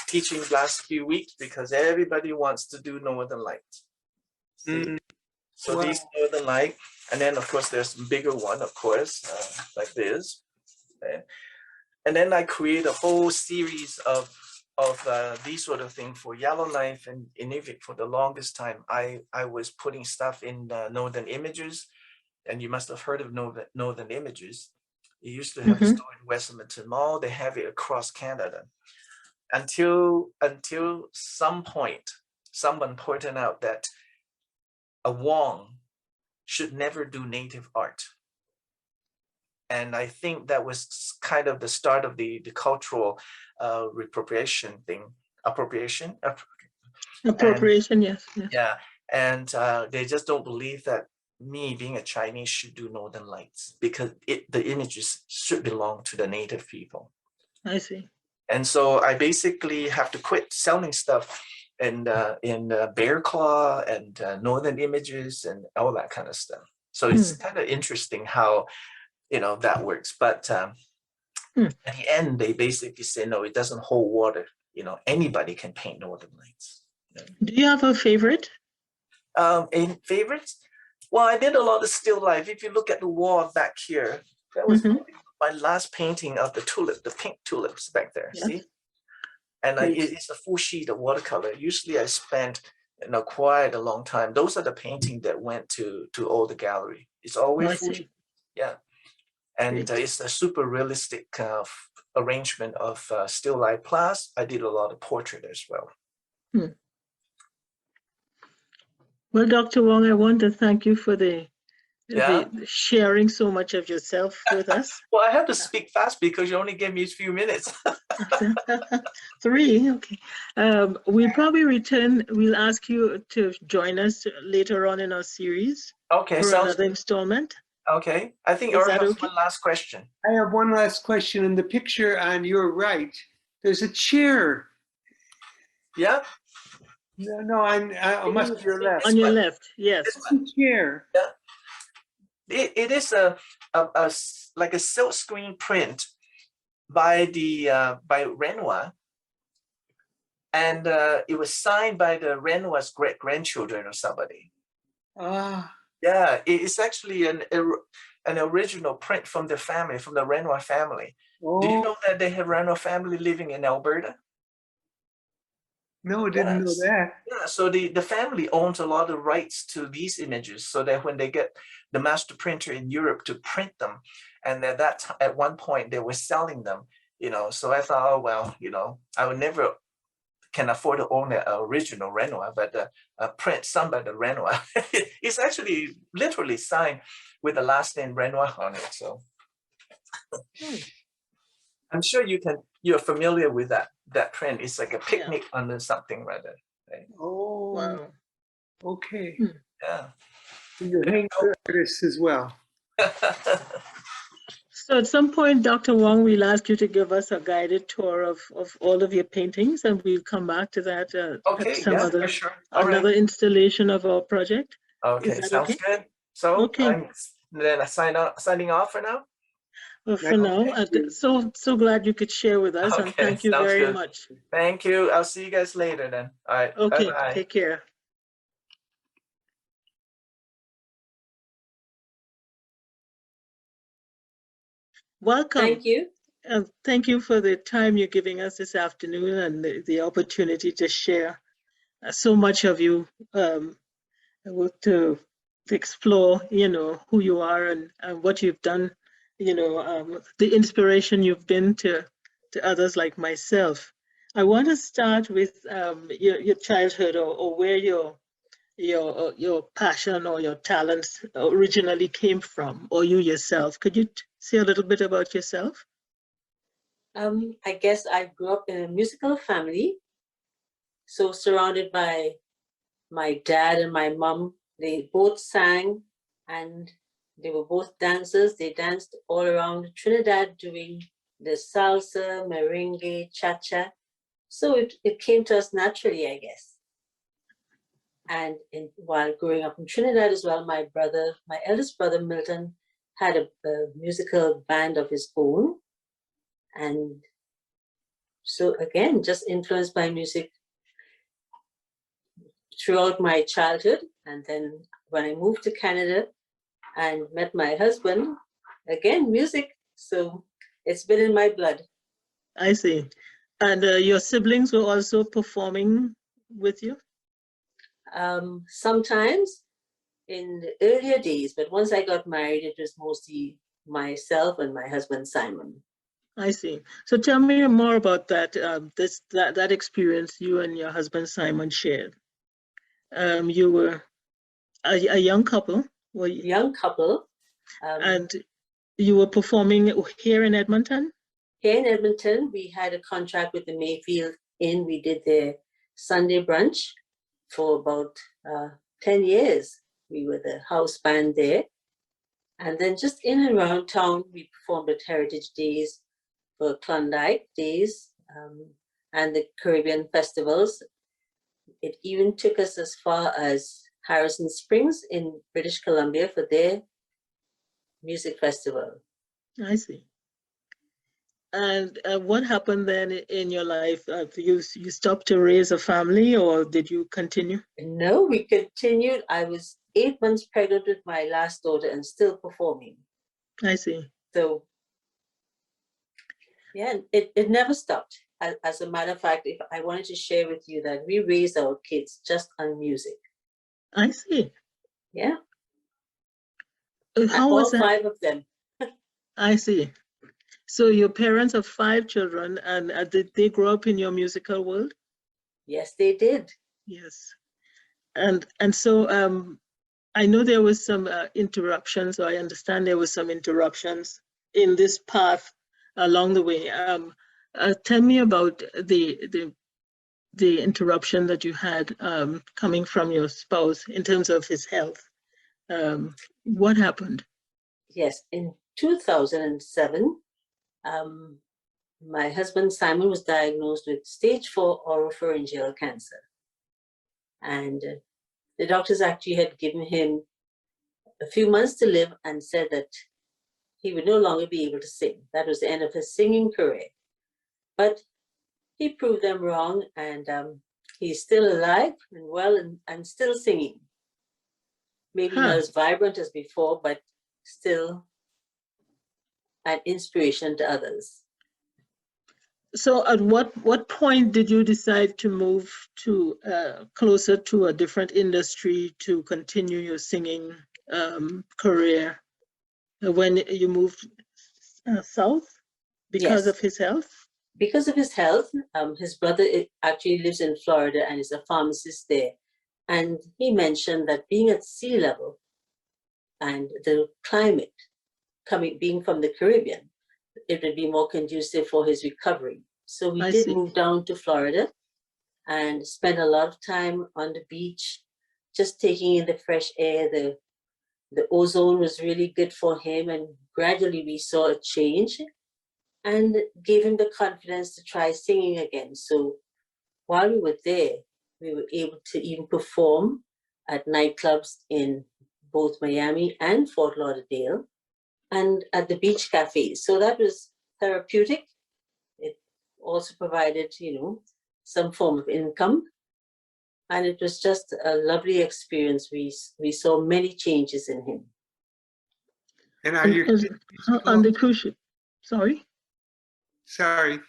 teaching the last few weeks because everybody wants to do northern lights. So these northern light, and then of course there's a bigger one, of course, like this. And then I create a whole series of these sort of things for Yellowknife and Inuvik. For the longest time, I was putting stuff in Northern Images, and you must have heard of Northern Images. You used to have a store in West Edmonton Mall. They have it across Canada. Until some point, someone pointed out that a Wong should never do native art. And I think that was kind of the start of the cultural appropriation thing. Appropriation, yes. Yeah, and they just don't believe that me being a Chinese should do Northern Lights because the images should belong to the native people. I see. And so I basically have to quit selling stuff in bear claw and Northern Images and all that kind of stuff. So it's kind of interesting how that works. But at the end, they basically say no, it doesn't hold water. Anybody can paint Northern Lights. Do you have a favorite? In favorites? Well, I did a lot of still life. If you look at the wall back here, that was my last painting of the tulip, the pink tulips back there. Yes. See? And it's a full sheet of watercolor. Usually I spend quite a long time. Those are the painting that went to all the gallery. It's always I Fuji. see. Yeah. And Great. it's a super realistic arrangement of still life. Plus, I did a lot of portrait as well. Well, Dr. Wong, I want to thank you for the Yeah. sharing so much of yourself with us. Well, I have to speak fast because you only gave me a few minutes. 3, okay. We'll probably return. We'll ask you to join us later on in our series Okay, for sounds another installment. okay. I think Is Earl that has okay? one last question. I have one last question. In the picture on your right, there's a chair. Yeah. No, I must be your left. On your one. left, yes. This It's a chair. It is like a silk screen print by by Renoir, and it was signed by the Renoir's great grandchildren or somebody. Ah, Yeah, it's actually an original print from the family, from the Renoir family. Do you oh, know that they have Renoir family living in Alberta? no, didn't know Yes. that. Yeah, so the family owns a lot of rights to these images, so that when they get the master printer in Europe to print them, and at one point they were selling them, So I thought, oh well, I would never can afford to own an original Renoir, but a print signed by the Renoir, it's actually literally signed with the last name Renoir on it. So I'm sure you're familiar with that print. It's like a picnic under something rather. Right? Oh, Wow. okay. Yeah. So you're hanging artists as well. So at some point, Dr. Wong, we'll ask you to give us a guided tour of all of your paintings, and we'll come back to that Okay, at some yeah, other for sure. All another right. installation of our project. Okay, Is that sounds okay? good. So Okay. then I signing off for now. Well, for now, so glad you could share with us, and Okay, thank you sounds very good. much. Thank you. I'll see you guys later then. All right. Okay, Bye-bye. take care. Welcome. Thank you. Thank you for the time you're giving us this afternoon and the opportunity to share so much of you, to explore, who you are and what you've done, the inspiration you've been to others like myself. I want to start with your childhood or where your passion or your talents originally came from, or you yourself. Could you say a little bit about yourself? I guess I grew up in a musical family, so surrounded by my dad and my mom. They both sang and they were both dancers. They danced all around Trinidad doing the salsa, merengue, cha-cha. So it came to us naturally, I guess. And while growing up in Trinidad as well, my eldest brother, Milton, had a musical band of his own. And so again, just influenced by music throughout my childhood. And then when I moved to Canada and met my husband, again, music. So it's been in my blood. I see. And your siblings were also performing with you? Sometimes in the earlier days, but once I got married, it was mostly myself and my husband, Simon. I see. So tell me more about that, that experience you and your husband, Simon, shared. You were a young couple. Were you? Young couple. And you were performing here in Edmonton? Here in Edmonton, we had a contract with the Mayfield Inn. We did the Sunday brunch for about 10 years. We were the house band there. And then just in and around town, we performed at Heritage Days, for Klondike Days, and the Caribbean festivals. It even took us as far as Harrison Springs in British Columbia for their music festival. I see. And what happened then in your life? You stopped to raise a family, or did you continue? No, we continued. I was 8 months pregnant with my last daughter and still performing. I see. So, yeah, it never stopped. as a matter of fact, if I wanted to share with you that we raised our kids just on music. I see. Yeah. How was All that? 5 of them. I see. So your parents have 5 children, and did they grow up in your musical world? Yes, they did. Yes. And so I know there was some interruptions, or I understand there was some interruptions in this path along the way. Tell me about the interruption that you had coming from your spouse in terms of his health. What happened? Yes, in 2007, my husband Simon was diagnosed with stage 4 oropharyngeal cancer. And the doctors actually had given him a few months to live and said that he would no longer be able to sing. That was the end of his singing career. But he proved them wrong, and he's still alive and well and still singing. Maybe not as vibrant as before, but still an inspiration to others. So at what point did you decide to move to closer to a different industry to continue your singing career? When you moved south because of his health? Because of his health, his brother actually lives in Florida and is a pharmacist there. And he mentioned that being at sea level and the climate being from the Caribbean, it would be more conducive for his recovery. So we did move down to Florida and spend a lot of time on the beach, just taking in the fresh air. The ozone was really good for him, and gradually we saw a change and gave him the confidence to try singing again. So while we were there, we were able to even perform at nightclubs in both Miami and Fort Lauderdale and at the beach cafes. So that was therapeutic. It also provided, some form of income. And it was just a lovely experience. We saw many changes in him. And are you on the cruise ship? Sorry? Sorry,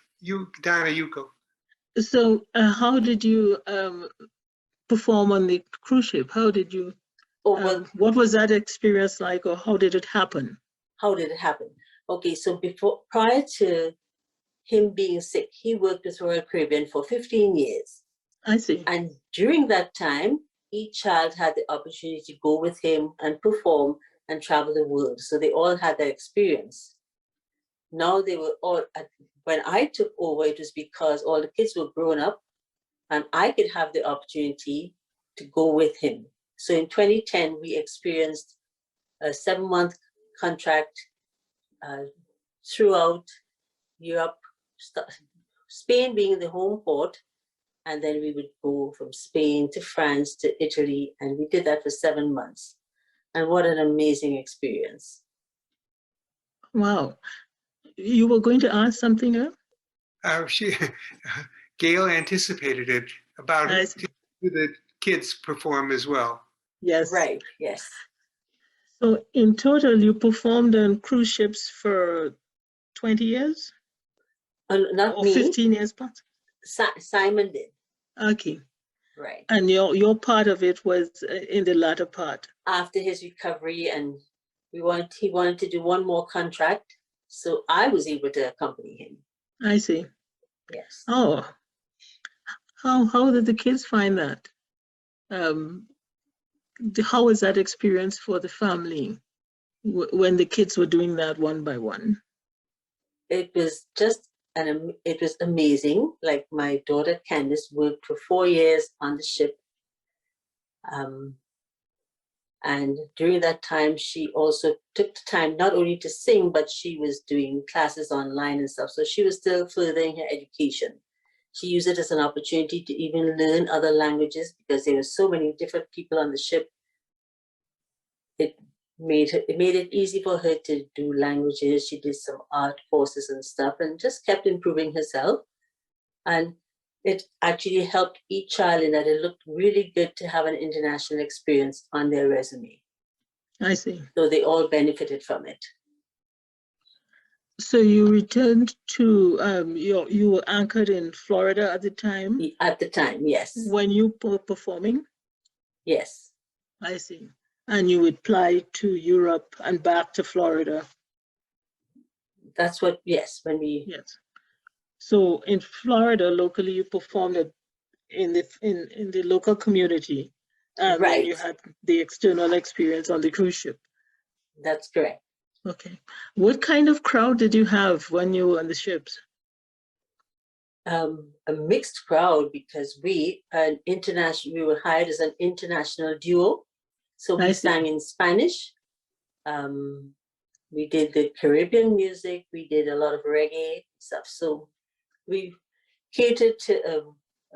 Donna, you go. So how did you perform on the cruise ship? How did you, what was that experience like, or how did it happen? How did it happen? Okay, so prior to him being sick, he worked with Royal Caribbean for 15 years. I see. And during that time, each child had the opportunity to go with him and perform and travel the world. So they all had that experience. Now they were all, when I took over, it was because all the kids were grown up and I could have the opportunity to go with him. So in 2010, we experienced a 7-month contract throughout Europe, Spain being the home port, and then we would go from Spain to France to Italy, and we did that for 7 months. And what an amazing experience. Wow. You were going to ask something else? Gail anticipated it about the kids perform as well. Yes. Right, yes. So in total, you performed on cruise ships for 20 years? Not or me. 15 years plus? Simon did. Okay. Right. And your part of it was in the latter part? After his recovery, and he wanted to do one more contract, so I was able to accompany him. I see. Yes. Oh, how did the kids find that? How was that experience for the family when the kids were doing that one by one? It was just it was amazing. Like my daughter Candice worked for 4 years on the ship. And during that time, she also took the time not only to sing, but she was doing classes online and stuff. So she was still furthering her education. She used it as an opportunity to even learn other languages because there were so many different people on the ship. It made it easy for her to do languages. She did some art courses and stuff and just kept improving herself. And it actually helped each child in that it looked really good to have an international experience on their resume. I see. So they all benefited from it. So you returned to you were anchored in Florida at the time At the time, yes, when you were performing. yes, I see. And you would fly to Europe and back to Florida. that's what, yes, when we, Yes. So in Florida, locally, you performed in the local community, and then you right, had the external experience on the cruise ship. that's correct. Okay. What kind of crowd did you have when you were on the ships? A mixed crowd because we were hired as an international duo. So I we see. sang in Spanish. We did the Caribbean music. We did a lot of reggae stuff. So we catered to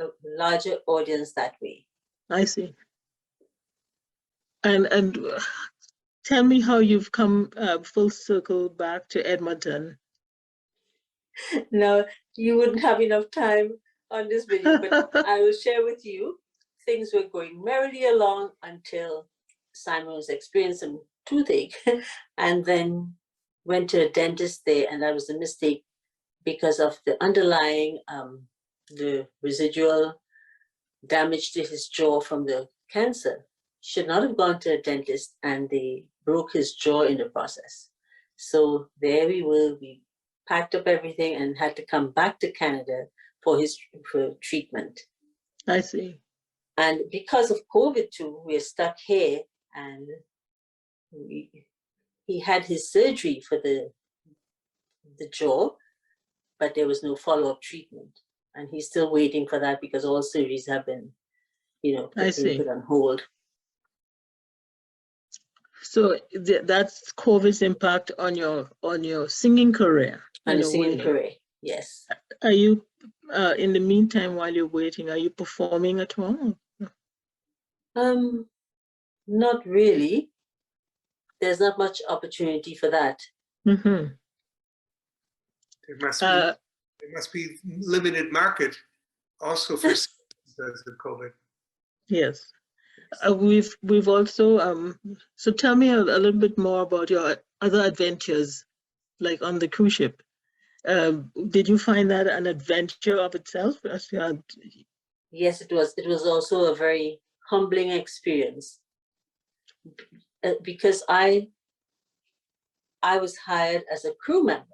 a larger audience that way. I see. And tell me how you've come full circle back to Edmonton. Now, you wouldn't have enough time on this video, but I will share with you. Things were going merrily along until Simon was experiencing toothache and then went to a dentist there, and that was a mistake because of the underlying the residual damage to his jaw from the cancer. Should not have gone to a dentist, and they broke his jaw in the process. So there we were. We packed up everything and had to come back to Canada for treatment. I see. And because of COVID too, we're stuck here, and he had his surgery for the jaw, but there was no follow-up treatment. And he's still waiting for that because all surgeries have been, put on hold. So that's COVID's impact on your singing career. On the singing career, yes. Are you, in the meantime, while you're waiting, are you performing at all? Not really. There's not much opportunity for that. Mm-hmm. There must be limited market also for because of COVID. Yes. We've also so tell me a little bit more about your other adventures, like on the cruise ship. Did you find that an adventure of itself? Yes, it was. It was also a very humbling experience because I was hired as a crew member.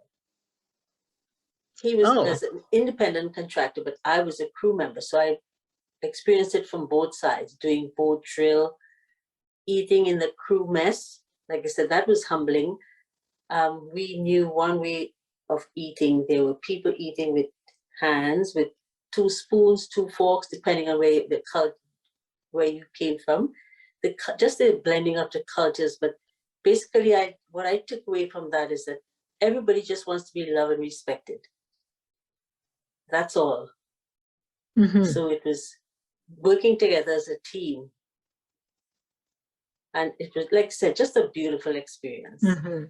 He was as an independent contractor, but I was a crew member. So I experienced it from both sides, doing boat drill, eating in the crew mess. Like I said, that was humbling. We knew one way of eating. There were people eating with hands, with 2 spoons, 2 forks, depending on where you came from. Just the blending of the cultures. But basically, what I took away from that is that everybody just wants to be loved and respected. That's all. Mm-hmm. So it was working together as a team. And it was, like I said, just a beautiful experience. Mm-hmm.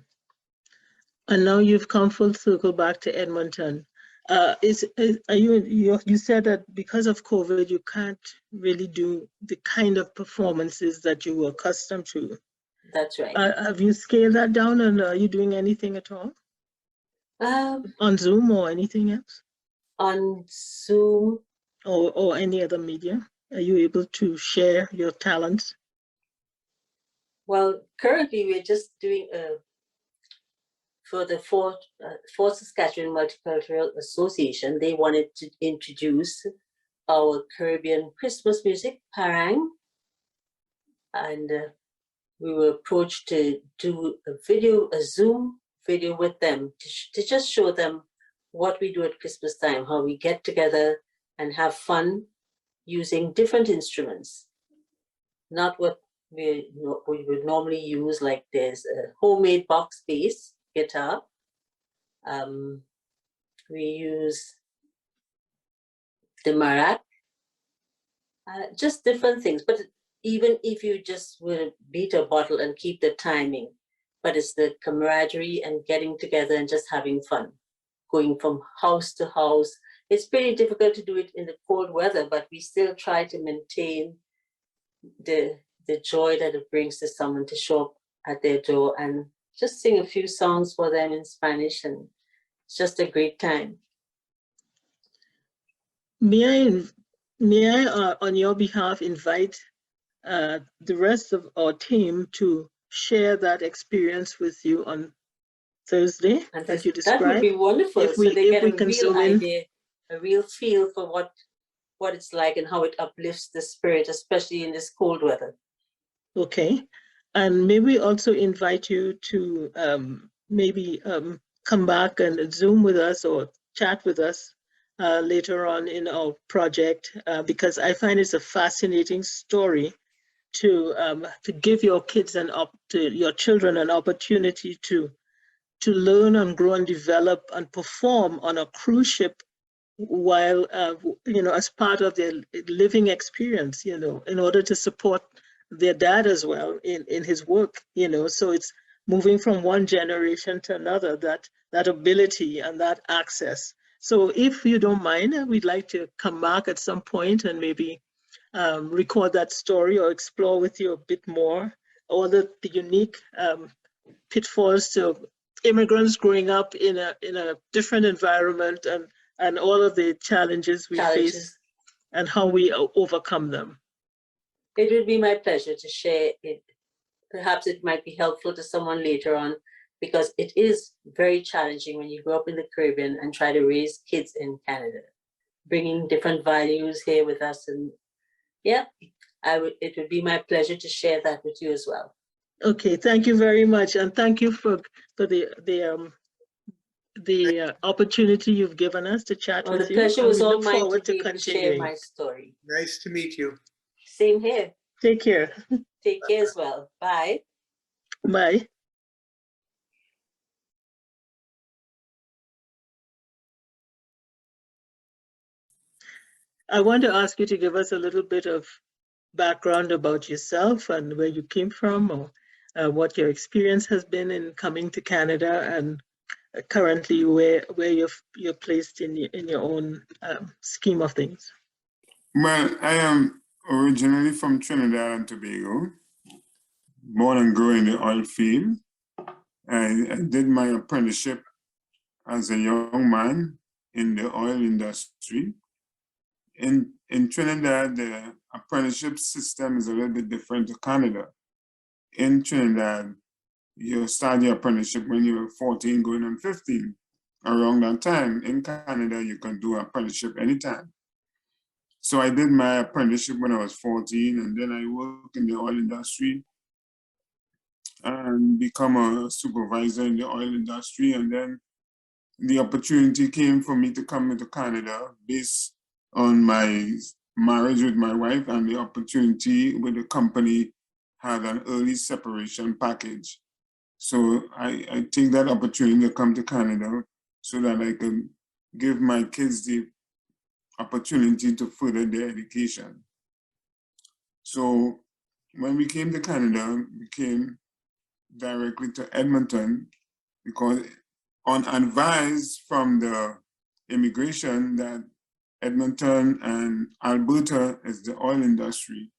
And now you've come full circle back to Edmonton. You said that because of COVID, you can't really do the kind of performances that you were accustomed to. That's right. Have you scaled that down, and are you doing anything at all? On Zoom or anything else? On Zoom. Or any other media? Are you able to share your talents? Well, currently we're just doing for the Fort Saskatchewan Multicultural Association. They wanted to introduce our Caribbean Christmas music, parang, and we were approached to do a Zoom video with them to just show them what we do at Christmas time, how we get together and have fun using different instruments, not what we would normally use. Like there's a homemade box bass guitar. We use the marat, just different things. But even if you just will beat a bottle and keep the timing, but it's the camaraderie and getting together and just having fun, going from house to house. It's pretty difficult to do it in the cold weather, but we still try to maintain the joy that it brings to someone to show up at their door and just sing a few songs for them in Spanish and it's just a great time. May I, on your behalf, invite the rest of our team to share that experience with you on Thursday And that you that would described? be wonderful. If So we they get a can real zoom in. idea, a real feel for what it's like and how it uplifts the spirit, especially in this cold weather. Okay, and maybe also invite you to maybe come back and Zoom with us or chat with us later on in our project, because I find it's a fascinating story to give your kids your children an opportunity to learn and grow and develop and perform on a cruise ship while as part of their living experience, in order to support their dad as well in his work, so it's moving from one generation to another, that ability and that access. So if you don't mind, we'd like to come back at some point and maybe record that story or explore with you a bit more all the unique pitfalls to immigrants growing up in a different environment, and all of the challenges we face and how we overcome them. It would be my pleasure to share it. Perhaps it might be helpful to someone later on, because it is very challenging when you grow up in the Caribbean and try to raise kids in Canada, bringing different values here with us. And yeah, it would be my pleasure to share that with you as well. Okay, thank you very much, and thank you for the opportunity you've given us to chat with The you. pleasure And was we all look mine forward to be able to share continuing. my story. Nice to meet you. Same here. Take care. Take care as well. Bye. Bye. I want to ask you to give us a little bit of background about yourself and where you came from, or what your experience has been in coming to Canada, and currently where you're placed in your own scheme of things. Well, I am originally from Trinidad and Tobago, born and grew in the oil field. I did my apprenticeship as a young man in the oil industry. In Trinidad, the apprenticeship system is a little bit different to Canada. In Trinidad, you start your apprenticeship when you're 14 going on 15. Around that time, in Canada, you can do apprenticeship anytime. So I did my apprenticeship when I was 14, and then I worked in the oil industry and become a supervisor in the oil industry. And then the opportunity came for me to come into Canada based on my marriage with my wife, and the opportunity with the company had an early separation package. So I take that opportunity to come to Canada so that I can give my kids the opportunity to further their education. So when we came to Canada, we came directly to Edmonton because on advice from the immigration that Edmonton and Alberta is the oil industry,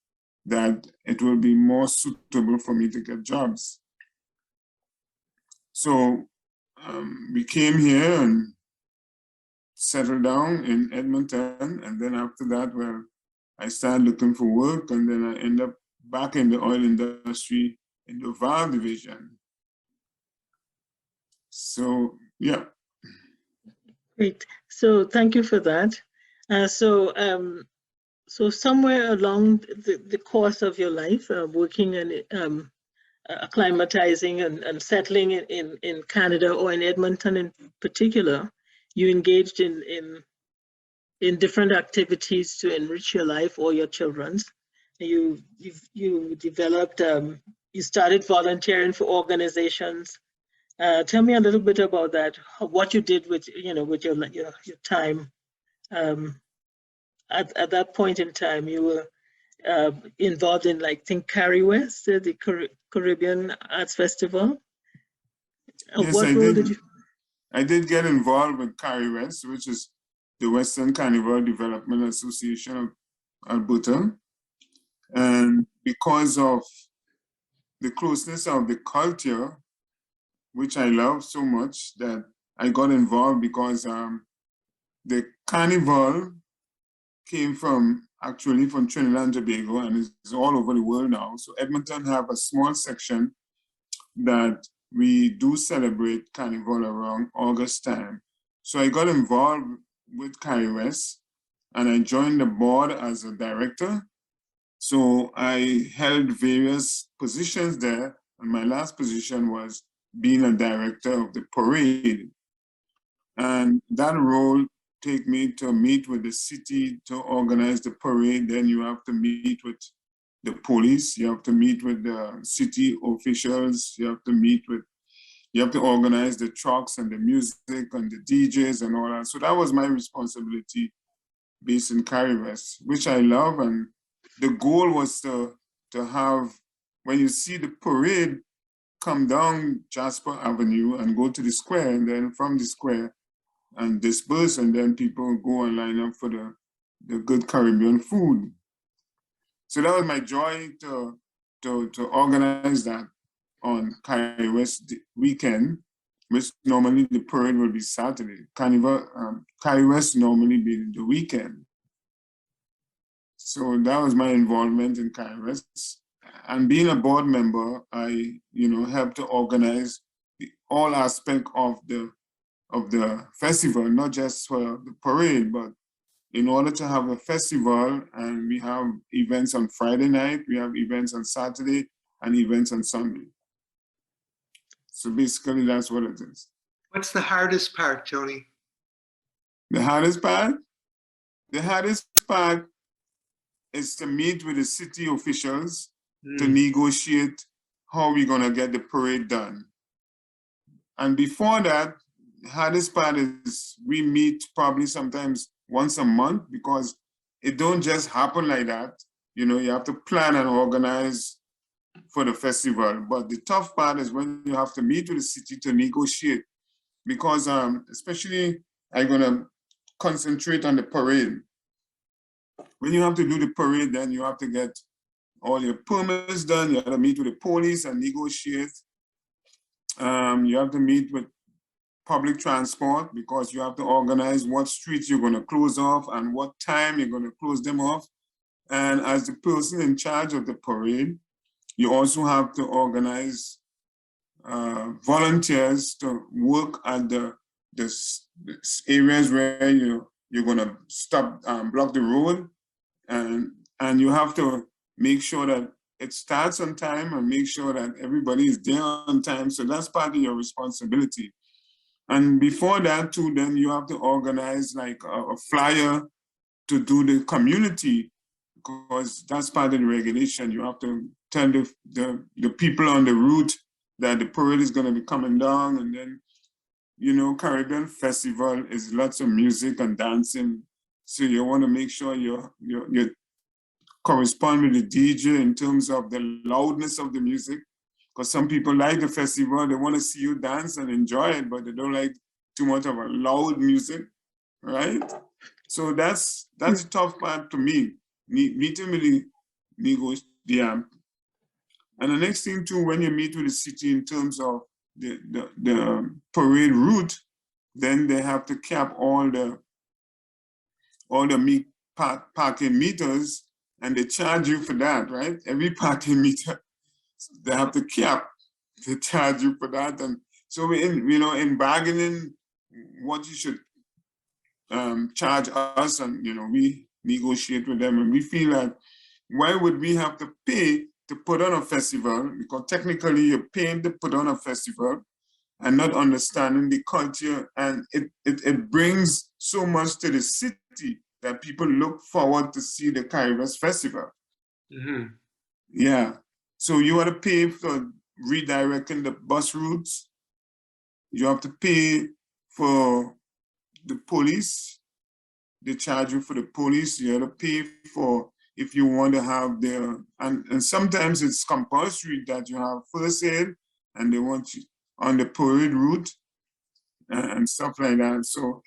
that it will be more suitable for me to get jobs. So we came here and settled down in Edmonton, and then after that, well, I started looking for work, and then I ended up back in the oil industry in the Val division. So, yeah. Great. So thank you for that. So somewhere along the course of your life, working and acclimatizing and settling in Canada, or in Edmonton in particular, you engaged in different activities to enrich your life or your children's. You developed, you started volunteering for organizations. Tell me a little bit about that. What you did with your time. At that point in time, you were involved in, like, think Carrie West, the Caribbean Arts Festival. Yes, what role did you? I did get involved with Carrie West, which is the Western Carnival Development Association of Alberta. And because of the closeness of the culture, which I love so much, that I got involved because the carnival came actually from Trinidad and Tobago, and it's all over the world now. So Edmonton have a small section that we do celebrate carnival around August time. So I got involved with CariWest, and I joined the board as a director. So I held various positions there, and my last position was being a director of the parade. And that role take me to meet with the city to organize the parade. Then you have to meet with the police, you have to meet with the city officials, you have to organize the trucks and the music and the DJs and all that. So that was my responsibility based in CariWest, which I love. And the goal was to have, when you see the parade come down Jasper Avenue and go to the square, and then from the square and disperse, and then people go and line up for the good Caribbean food. So that was my joy to organize that on CariWest weekend, which normally the parade will be Saturday. CariWest normally be the weekend. So that was my involvement in CariWest. And being a board member, I helped to organize all aspects of the festival, not just for the parade, but in order to have a festival, and we have events on Friday night, we have events on Saturday, and events on Sunday. So basically, that's what it is. What's the hardest part, Tony? The hardest part? The hardest part is to meet with the city officials to negotiate how we're gonna get the parade done. And before that, the hardest part is we meet probably sometimes once a month, because it don't just happen like that. You have to plan and organize for the festival. But the tough part is when you have to meet with the city to negotiate, because especially I'm gonna concentrate on the parade. When you have to do the parade, then you have to get all your permits done. You have to meet with the police and negotiate. You have to meet with public transport, because you have to organize what streets you're going to close off and what time you're going to close them off. And as the person in charge of the parade, you also have to organize volunteers to work at the areas where you're going to stop, block the road, and you have to make sure that it starts on time and make sure that everybody is there on time. So that's part of your responsibility. And before that too, then you have to organize like a flyer to do the community, because that's part of the regulation. You have to tell the people on the route that the parade is going to be coming down. And then, Caribbean Festival is lots of music and dancing. So you want to make sure you correspond with the DJ in terms of the loudness of the music. Because some people like the festival, they want to see you dance and enjoy it, but they don't like too much of a loud music, right? So that's the tough part to me, meeting with the negotiation. And the next thing too, when you meet with the city in terms of the parade route, then they have to cap all the parking meters, and they charge you for that, right? Every parking meter, they have to cap, they charge you for that. And so in bargaining what you should charge us, and we negotiate with them, and we feel like, why would we have to pay to put on a festival? Because technically you're paying to put on a festival and not understanding the culture, and it brings so much to the city that people look forward to see the CariWest Festival. Mm-hmm. Yeah. So you want to pay for redirecting the bus routes. You have to pay for the police. They charge you for the police. You have to pay for, if you want to have and sometimes it's compulsory that you have first aid, and they want you on the parade route and stuff like that. So,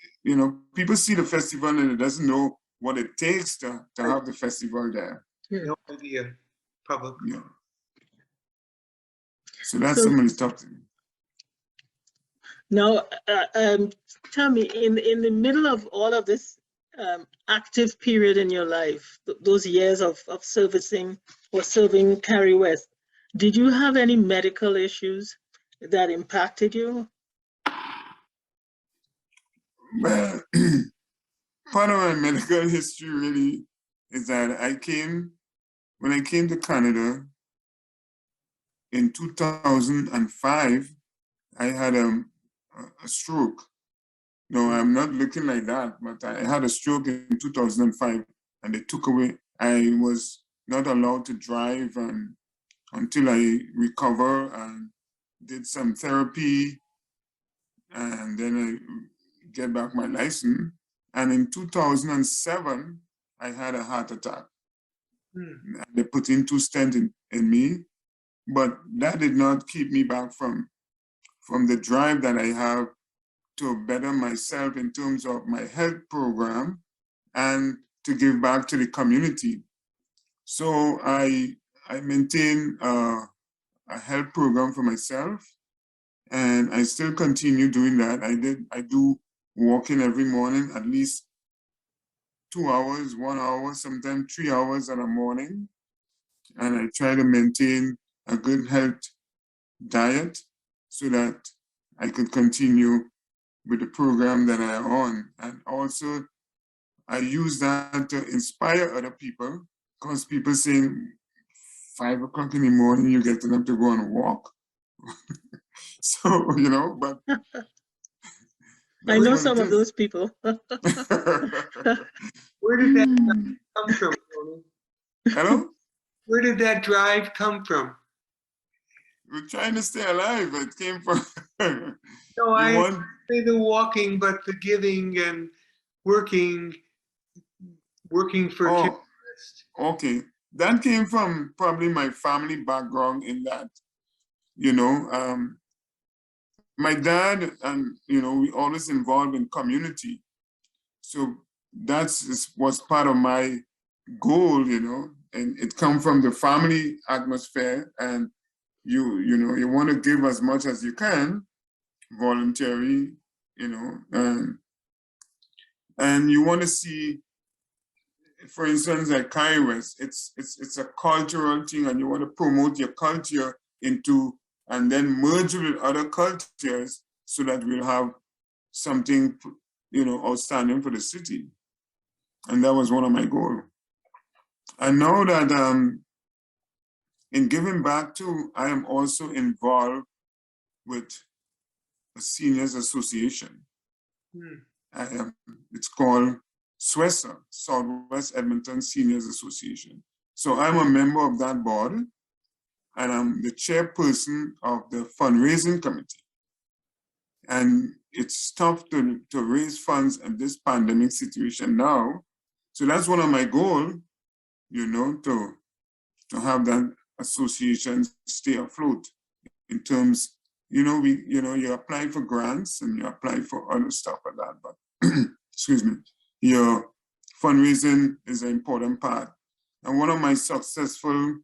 people see the festival and it doesn't know what it takes to have the festival there. No idea, probably. Yeah. So that's some of the stuff. Now, tell me, in the middle of all of this active period in your life, those years of servicing or serving Carrie West, did you have any medical issues that impacted you? Well, part of my medical history really is that when I came to Canada in 2005, I had a stroke. No, I'm not looking like that, but I had a stroke in 2005 and they took away, I was not allowed to drive until I recover and did some therapy and then I get back my license. And in 2007, I had a heart attack. They put in 2 stents in me, but that did not keep me back from the drive that I have to better myself in terms of my health program and to give back to the community. So I maintain a health program for myself, and I still continue doing that. I do walking every morning, at least 2 hours, 1 hour, sometimes 3 hours in the morning. And I try to maintain a good health diet so that I could continue with the program that I am on. And also, I use that to inspire other people, because people saying 5 o'clock in the morning, you're getting up to go on a walk. So, but I know some of those people. Where did that come from, Tony? Hello? Where did that drive come from? We're trying to stay alive. It came from. No, I say the walking, but the giving and working for kids. Okay. That came from probably my family background in that, my dad and, we always involved in community. So was part of my goal, and it come from the family atmosphere, and you want to give as much as you can, voluntary, and you want to see, for instance, like Carrie West, it's a cultural thing, and you want to promote your culture and then merge with other cultures so that we'll have something, outstanding for the city. And that was one of my goals. I know that in giving back too, I am also involved with a seniors association. It's called SWESA, Southwest Edmonton Seniors Association. So I'm a member of that board, and I'm the chairperson of the fundraising committee. And it's tough to raise funds in this pandemic situation now. So that's one of my goals, to have that association stay afloat in terms, you apply for grants and you apply for other stuff like that, but excuse me, your fundraising is an important part. And one of my successful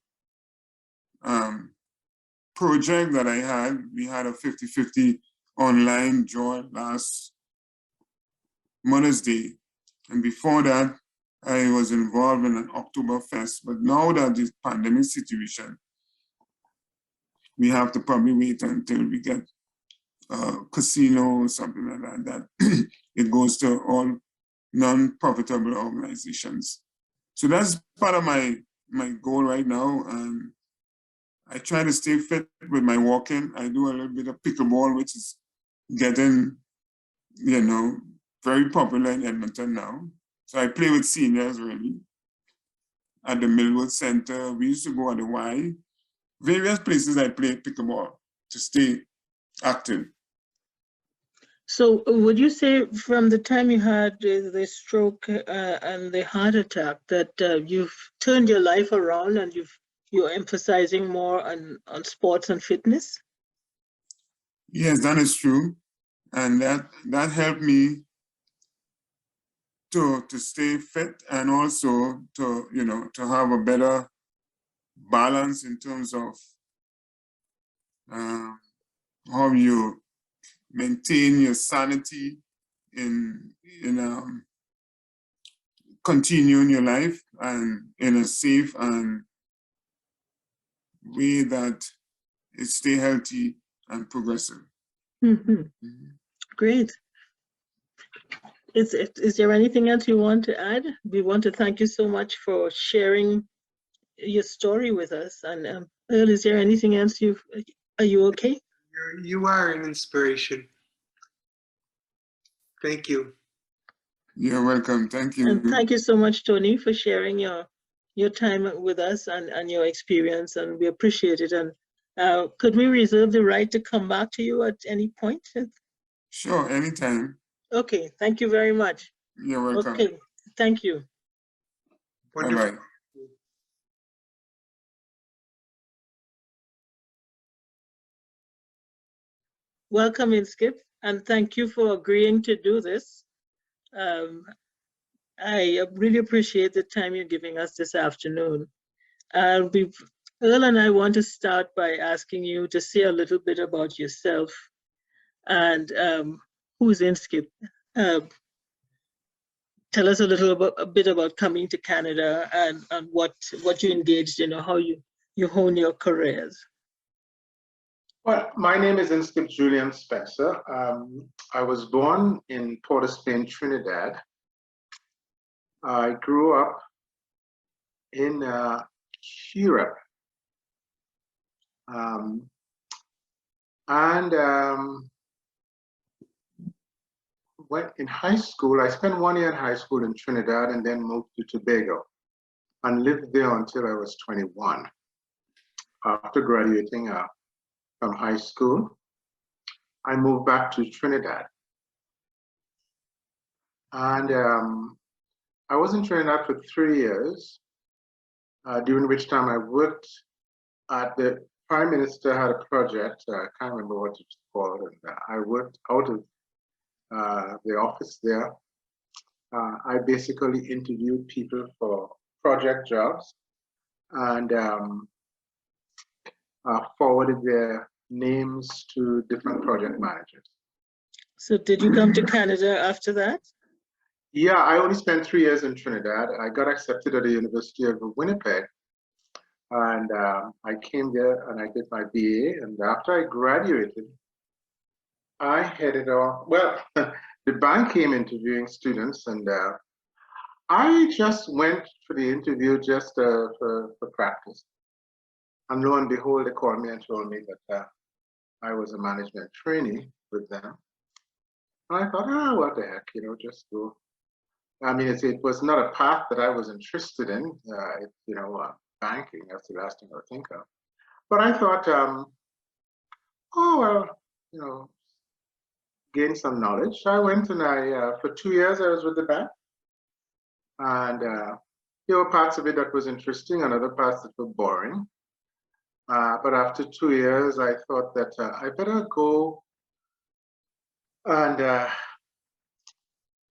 project that I had, we had a 50-50 online draw last Mother's Day. And before that, I was involved in an Oktoberfest. But now that this pandemic situation, we have to probably wait until we get a casino or something like that. It goes to all non-profitable organizations. So that's part of my goal right now. And I try to stay fit with my walking. I do a little bit of pickleball, which is getting, very popular in Edmonton now. So I play with seniors really. At the Millwood Center, we used to go at the Y. Various places I play pickleball to stay active. So would you say from the time you had the stroke and the heart attack that you've turned your life around and you're emphasizing more on sports and fitness? Yes, that is true. And that helped me to stay fit and also to have a better balance in terms of how you maintain your sanity in continuing your life and in a safe and way that it stay healthy and progressive. Mhm. Great. Is there anything else you want to add? We want to thank you so much for sharing your story with us. And Earl, is there anything else are you okay? You are an inspiration. Thank you. You're welcome. Thank you. And thank you so much, Tony, for sharing your time with us and your experience, and we appreciate it. And could we reserve the right to come back to you at any point? Sure, anytime. Okay, thank you very much. You're welcome. Okay, thank you. Wonderful. Bye-bye. Welcome, Inskip, and thank you for agreeing to do this. I really appreciate the time you're giving us this afternoon. Earl and I want to start by asking you to say a little bit about yourself and who's Inskip. Tell us a bit about coming to Canada and what you engaged in, or how you hone your careers. Well, my name is Inskip Spencer. I was born in Port-au-Spain, Trinidad. I grew up in Europe. Went in high school. I spent 1 year in high school in Trinidad and then moved to Tobago and lived there until I was 21. After graduating from high school, I moved back to Trinidad. And I was in Trinidad for 3 years, during which time I worked at the Prime Minister had a project, I can't remember what it's called, and I worked out of the office there. I basically interviewed people for project jobs and forwarded their names to different project managers. So did you come to Canada after that? Yeah, I only spent 3 years in Trinidad. I got accepted at the University of Winnipeg, and I came there and I did my BA. And after I graduated, I headed off. Well, the bank came interviewing students, and I just went for the interview just for practice. And lo and behold, they called me and told me that I was a management trainee with them. And I thought, what the heck, just go. I mean, it was not a path that I was interested in, banking, that's the last thing I would think of. But I thought, gain some knowledge. I went and for 2 years, I was with the bank. And there were parts of it that was interesting and other parts that were boring. But after 2 years, I thought that I better go. And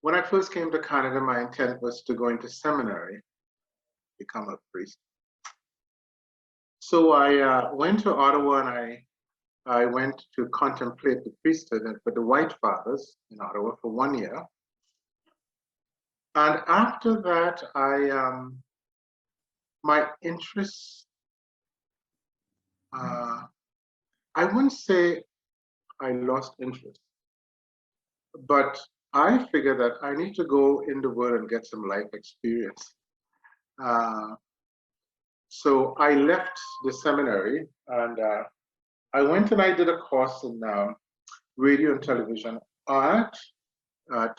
when I first came to Canada, my intent was to go into seminary, become a priest. So I went to Ottawa and I went to contemplate the priesthood for the White Fathers in Ottawa for 1 year. And after that, my interests, I wouldn't say I lost interest, but I figured that I need to go in the world and get some life experience. So I left the seminary and I went and I did a course in radio and television art at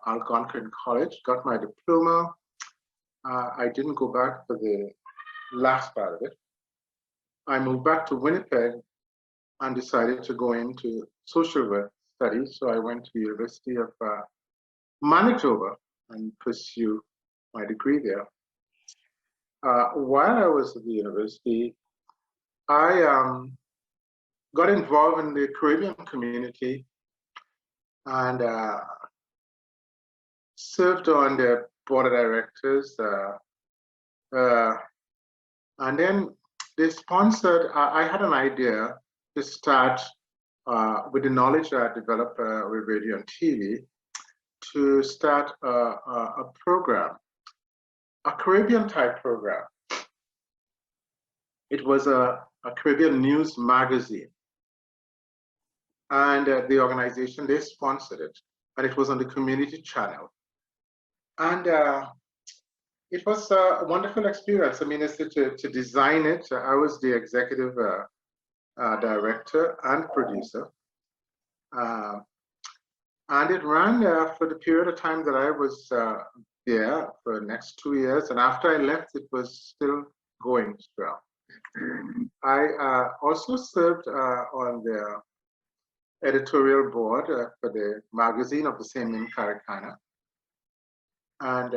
Algonquin College, got my diploma. I didn't go back for the last part of it. I moved back to Winnipeg and decided to go into social work studies. So I went to the University of Manitoba and pursue my degree there. While I was at the university, I got involved in the Caribbean community and served on the board of directors. And then they sponsored, I had an idea to start with the knowledge that I developed with radio and TV, to start a program, a Caribbean type program. It was a Caribbean news magazine. And the organization, they sponsored it. And it was on the community channel. And it was a wonderful experience. I mean, to design it, I was the executive director and producer. And it ran for the period of time that I was there for the next 2 years. And after I left, it was still going strong. I also served on the editorial board for the magazine of the same name, Caricana. And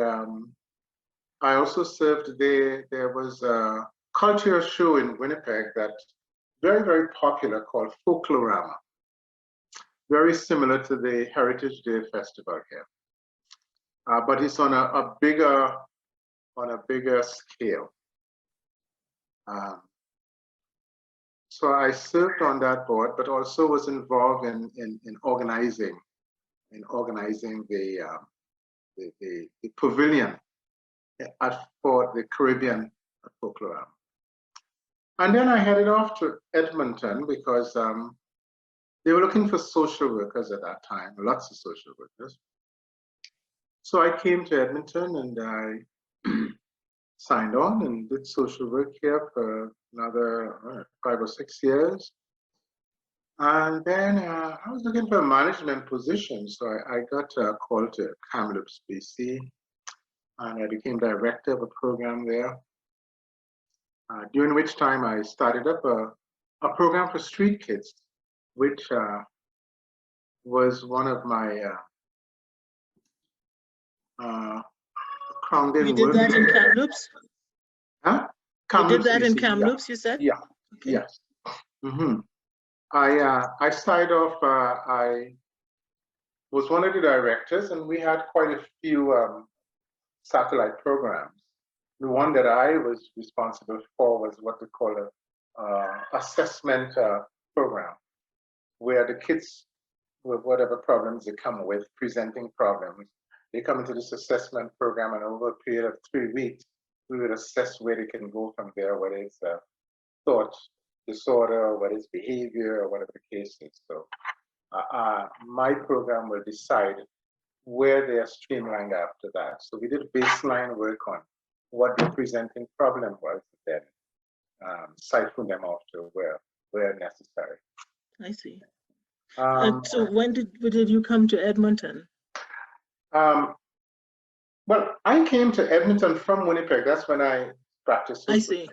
I also served, there was a cultural show in Winnipeg that very, very popular called Folklorama. Very similar to the Heritage Day Festival here. But it's on a bigger scale. So I served on that board, but also was involved in organizing the pavilion for the Caribbean folklore. And then I headed off to Edmonton because they were looking for social workers at that time, lots of social workers. So I came to Edmonton and I signed on and did social work here for another 5 or 6 years. And then I was looking for a management position. So I got called to Kamloops, BC, and I became director of a program there. During which time I started up a program for street kids, which was one of my crowned in You did that in Kamloops? Huh? You did that in BC, Kamloops, you said? Yeah. Okay. Yes. Mm-hmm. I started off, I was one of the directors, and we had quite a few satellite programs. The one that I was responsible for was what we call a assessment program, where the kids with whatever problems they come with, presenting problems, they come into this assessment program, and over a period of 3 weeks, we would assess where they can go from there, whether it's thought disorder, whether it's behavior, or whatever the case is. So my program will decide where they are streamlined after that. So we did baseline work on what the presenting problem was, then siphon them off to where necessary. I see. So when did you come to Edmonton? Well, I came to Edmonton from Winnipeg. That's when I practiced. I see.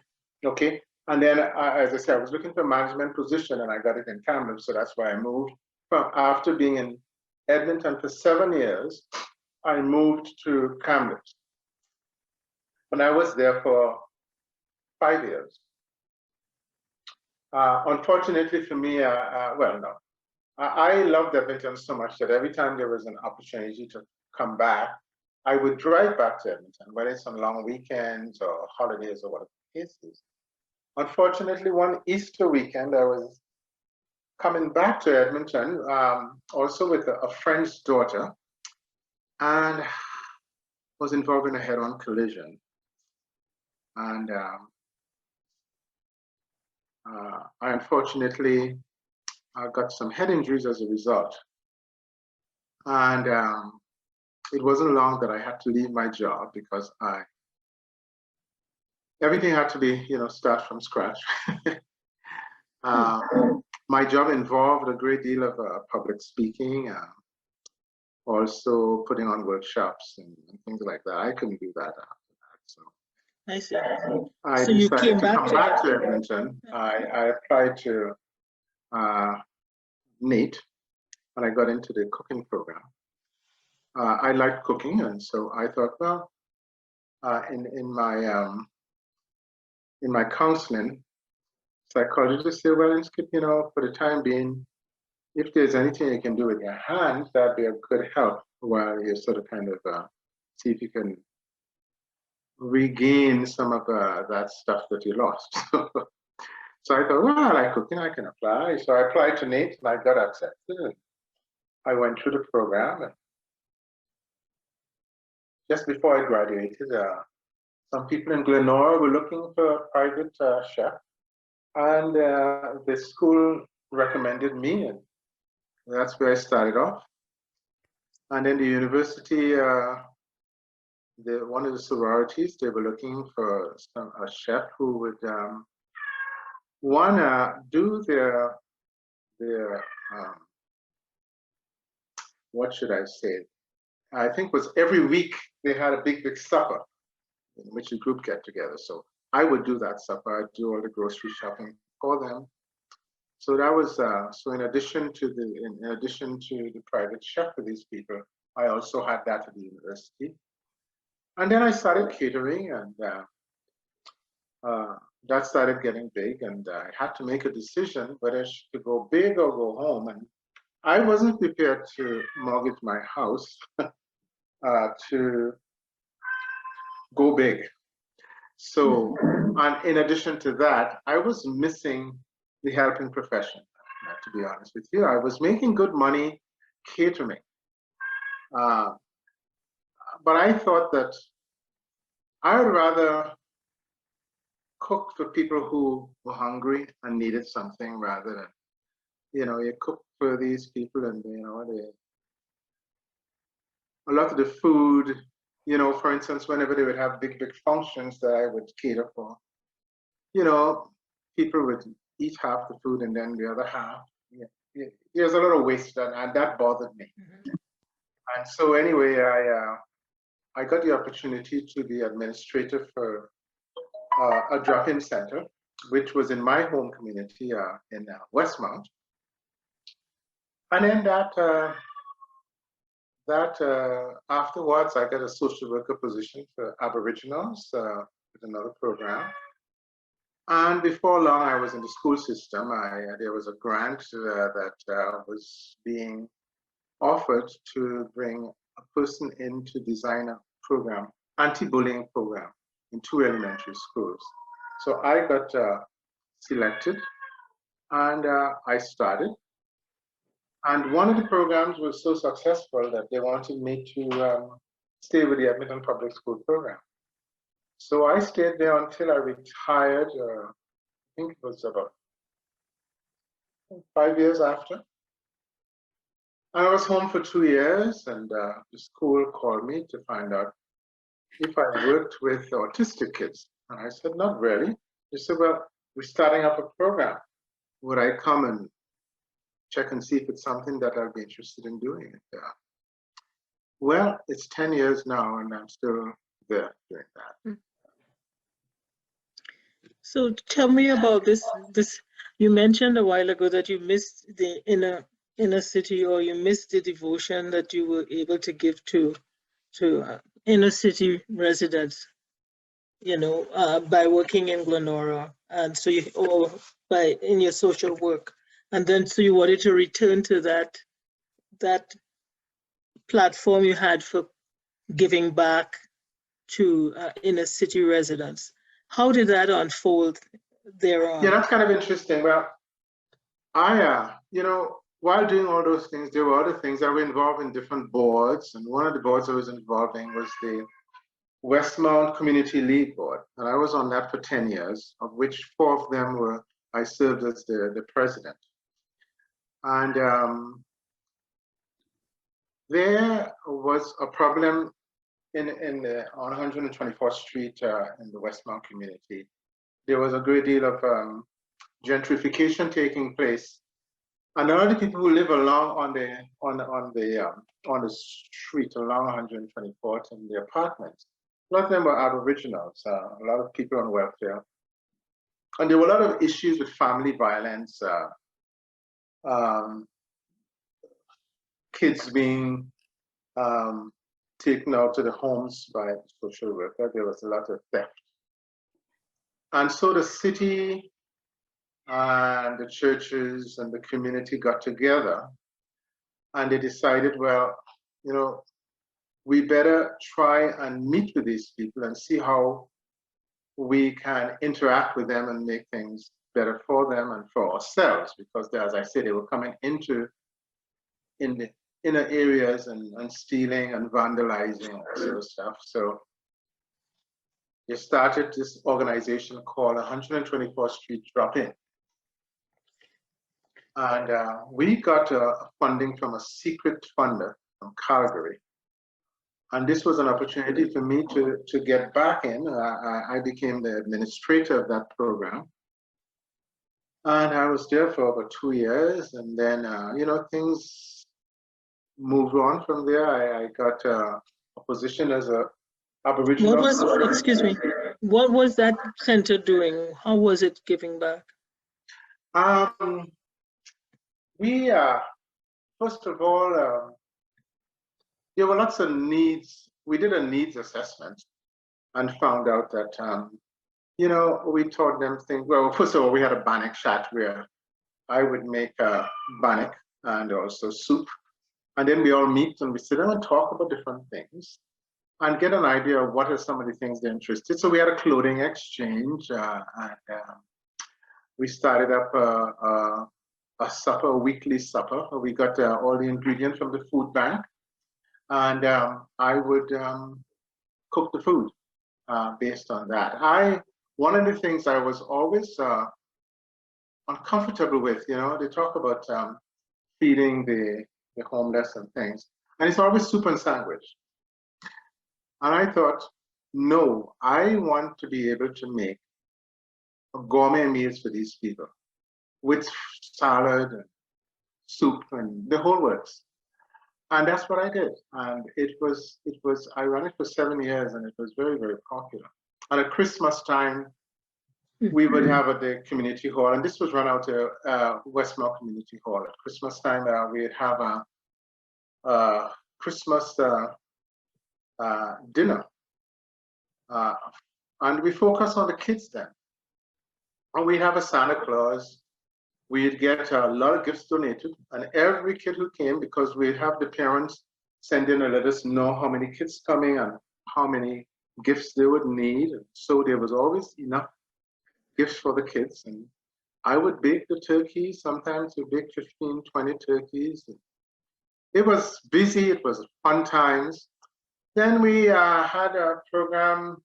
Okay. And then, as I said, I was looking for a management position and I got it in Kamloops. So that's why I moved. After being in Edmonton for 7 years, I moved to Kamloops. And I was there for 5 years. Unfortunately for me, well, no. I loved Edmonton so much that every time there was an opportunity to come back, I would drive back to Edmonton, whether it's on long weekends or holidays or whatever the case is. Unfortunately, one Easter weekend, I was coming back to Edmonton, also with a friend's daughter, and was involved in a head-on collision. And I unfortunately got some head injuries as a result. And it wasn't long that I had to leave my job because everything had to be, start from scratch. My job involved a great deal of public speaking, also putting on workshops and things like that. I couldn't do that after that. So I see. I So you decided came to back come to back to Edmonton. I applied to NAIT, and I got into the cooking program. I liked cooking, and so I thought, well, in my counseling, psychologist said, well, Inskip, for the time being, if there's anything you can do with your hands, that'd be a good help while you sort of kind of see if you can So I thought, well, I like cooking, I can apply. So I applied to NATE and I got accepted. And I went through the program. And just before I graduated, some people in Glenora were looking for a private chef. And the school recommended me, and that's where I started off. And then the university, one of the sororities, they were looking for a chef who would do their what should I say? I think it was every week they had a big supper in which the group get together. So I would do that supper. I'd do all the grocery shopping for them. So that was so. In addition to the private chef for these people, I also had that at the university. And then I started catering, and that started getting big. And I had to make a decision whether to go big or go home. And I wasn't prepared to mortgage my house to go big. So, and in addition to that, I was missing the helping profession, to be honest with you. I was making good money catering. But I thought that I would rather cook for people who were hungry and needed something rather than, you cook for these people and, a lot of the food, for instance, whenever they would have big functions that I would cater for, people would eat half the food and then the other half. There's a lot of waste, and that bothered me. And so anyway, I got the opportunity to be administrator for a drop-in center, which was in my home community in Westmount. And then afterwards, I got a social worker position for Aboriginals with another program. And before long, I was in the school system. There was a grant that was being offered to bring a person in to design a program, anti-bullying program in 2 elementary schools. So I got selected and I started. And one of the programs was so successful that they wanted me to stay with the Edmonton Public School program. So I stayed there until I retired, I think it was about 5 years after. And I was home for 2 years, and the school called me to find out if I worked with autistic kids. And I said, not really. They said, well, we're starting up a program. Would I come and check and see if it's something that I'll be interested in doing? Well, it's 10 years now, and I'm still there doing that. So tell me about this. You mentioned a while ago that you missed the inner city, or you missed the devotion that you were able to give to inner city residents, by working in Glenora, and so in your social work, and then so you wanted to return to that platform you had for giving back to inner city residents. How did that unfold thereon? Yeah, that's kind of interesting. Well, I, while doing all those things, there were other things that were involved in different boards. And one of the boards I was involved in was the Westmount Community League Board. And I was on that for 10 years, of which 4 of them I served as the president. And there was a problem on 124th Street in the Westmount community. There was a great deal of gentrification taking place, and a lot of people who live along on the street along 124th in the apartments, a lot of them were Aboriginals, a lot of people on welfare, and there were a lot of issues with family violence, kids being taken out to the homes by social worker. There was a lot of theft. And so the city and the churches and the community got together and they decided, well, we better try and meet with these people and see how we can interact with them and make things better for them and for ourselves, because as I said, they were coming into in the inner areas and stealing and vandalizing and sort of stuff. So they started this organization called 124th Street Drop-In. And we got funding from a secret funder from Calgary. And this was an opportunity for me to get back in. I became the administrator of that program. And I was there for over 2 years. And then, you know, things moved on from there. I got a position as a Aboriginal. What was, excuse me, what was that center doing? How was it giving back? We, first of all, there were lots of needs. We did a needs assessment and found out that, you know, we taught them things. Well, first of all, we had a bannock chat where I would make a bannock and also soup. And then we all meet and we sit down and talk about different things and get an idea of what are some of the things they're interested in. So we had a clothing exchange and we started up a supper, a weekly supper. We got all the ingredients from the food bank, and I would cook the food based on that. One of the things I was always uncomfortable with, you know, they talk about feeding the homeless and things, and it's always soup and sandwich. And I thought, no, I want to be able to make gourmet meals for these people with salad and soup and the whole works. And that's what I did. And I ran it for 7 years and it was very, very popular. And at Christmas time, we would have at the community hall, and this was run out to Westmount Community Hall. At Christmas time, we'd have a Christmas dinner. And we focus on the kids then. And we'd have a Santa Claus. We'd get a lot of gifts donated. And every kid who came, because we'd have the parents send in and let us know how many kids coming and how many gifts they would need. So there was always enough gifts for the kids. And I would bake the turkeys. Sometimes we bake 15, 20 turkeys. It was busy. It was fun times. Then we had a program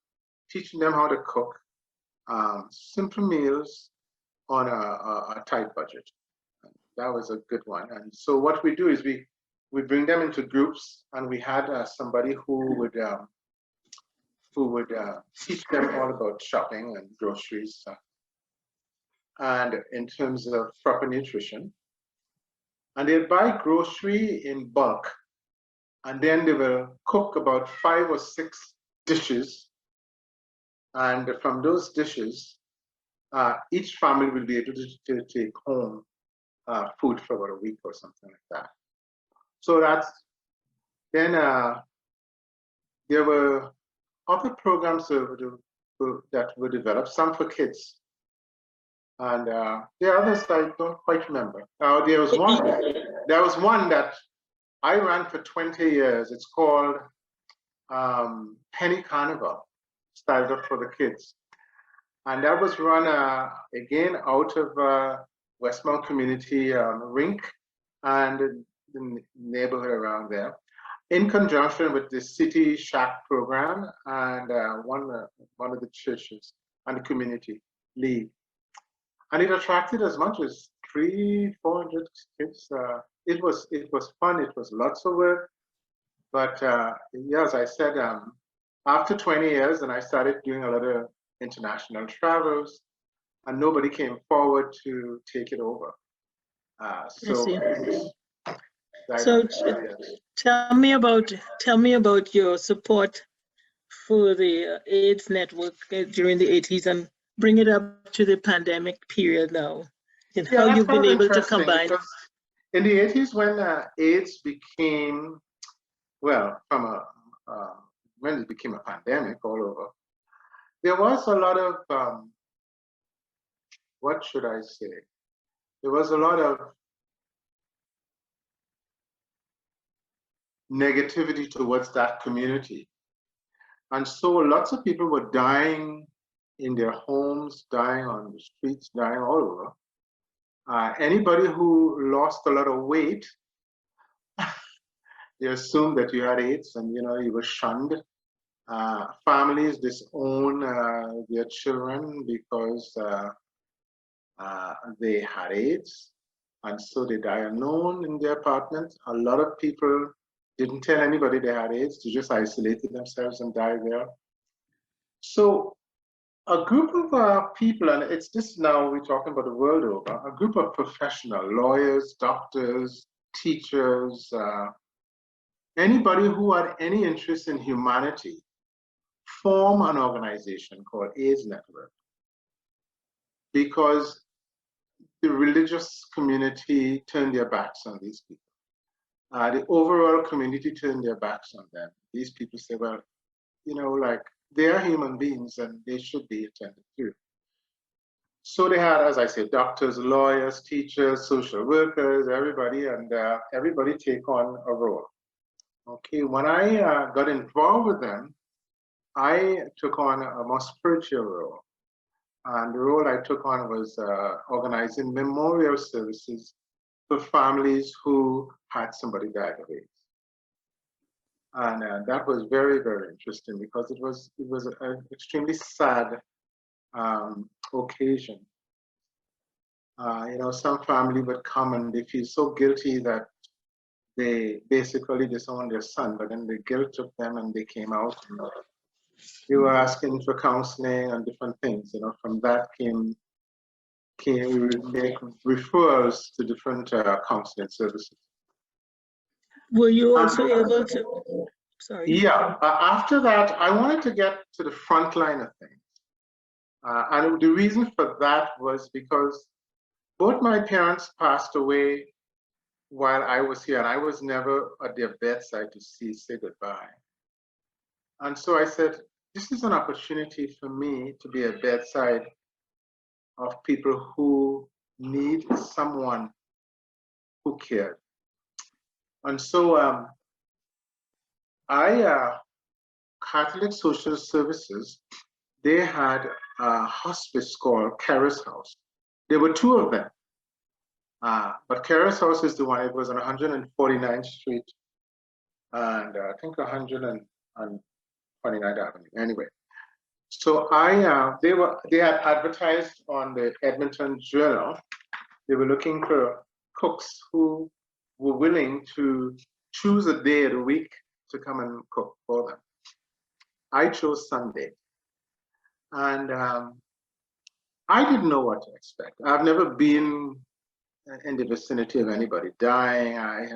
teaching them how to cook simple meals on a tight budget. That was a good one. And so what we do is we bring them into groups, and we had somebody who would teach them all about shopping and groceries and in terms of proper nutrition. And they'd buy grocery in bulk, and then they will cook about 5 or 6 dishes. And from those dishes, each family will be able to take home food for about a week or something like that. So then there were other programs that were developed, some for kids. And there are others I don't quite remember. There was one that I ran for 20 years. It's called Penny Carnival. Started up for the kids. And that was run again out of Westmount Community Rink and the neighborhood around there, in conjunction with the City Shack program and one of the churches and the community league. And it attracted as much as 300-400 kids. It was fun. It was lots of work. But yeah, as I said, after 20 years, and I started doing a lot of international travels, and nobody came forward to take it over. So tell me about your support for the AIDS network during the 80s, and bring it up to the pandemic period now, and how you've been able to combine. In the 80s, when AIDS became, well, when it became a pandemic all over, there was a lot of, what should I say? There was a lot of negativity towards that community. And so lots of people were dying in their homes, dying on the streets, dying all over. Anybody who lost a lot of weight, they assumed that you had AIDS, and you were shunned. Families disown their children because they had AIDS, and so they die alone in their apartments. A lot of people didn't tell anybody they had AIDS, they just isolated themselves and died there. So a group of people, and it's this now we're talking about the world over, a group of professional lawyers, doctors, teachers, anybody who had any interest in humanity, form an organization called AIDS Network, because the religious community turned their backs on these people. The overall community turned their backs on them. These people say, well, like, they are human beings and they should be attended to. So they had, as I said, doctors, lawyers, teachers, social workers, everybody, and everybody take on a role. Okay, when I got involved with them, I took on a more spiritual role. And the role I took on was organizing memorial services for families who had somebody died of AIDS. And that was very, very interesting because it was an extremely sad occasion. Some family would come and they feel so guilty that they basically disowned their son, but then the guilt took them and they came out. And they were asking for counseling and different things. From that came make referrals to different counseling services. Were you also able to, sorry? Yeah, after that, I wanted to get to the front line of things. And the reason for that was because both my parents passed away while I was here, and I was never at their bedside to say goodbye. And so I said, this is an opportunity for me to be a bedside of people who need someone who cared. And so Catholic Social Services, they had a hospice called Carers House. There were two of them. But Carers House is the one, it was on 149th Street and I think 129th Avenue. Anyway, so they had advertised on the Edmonton Journal. They were looking for cooks who were willing to choose a day of the week to come and cook for them. I chose Sunday, and I didn't know what to expect. I've never been in the vicinity of anybody dying. I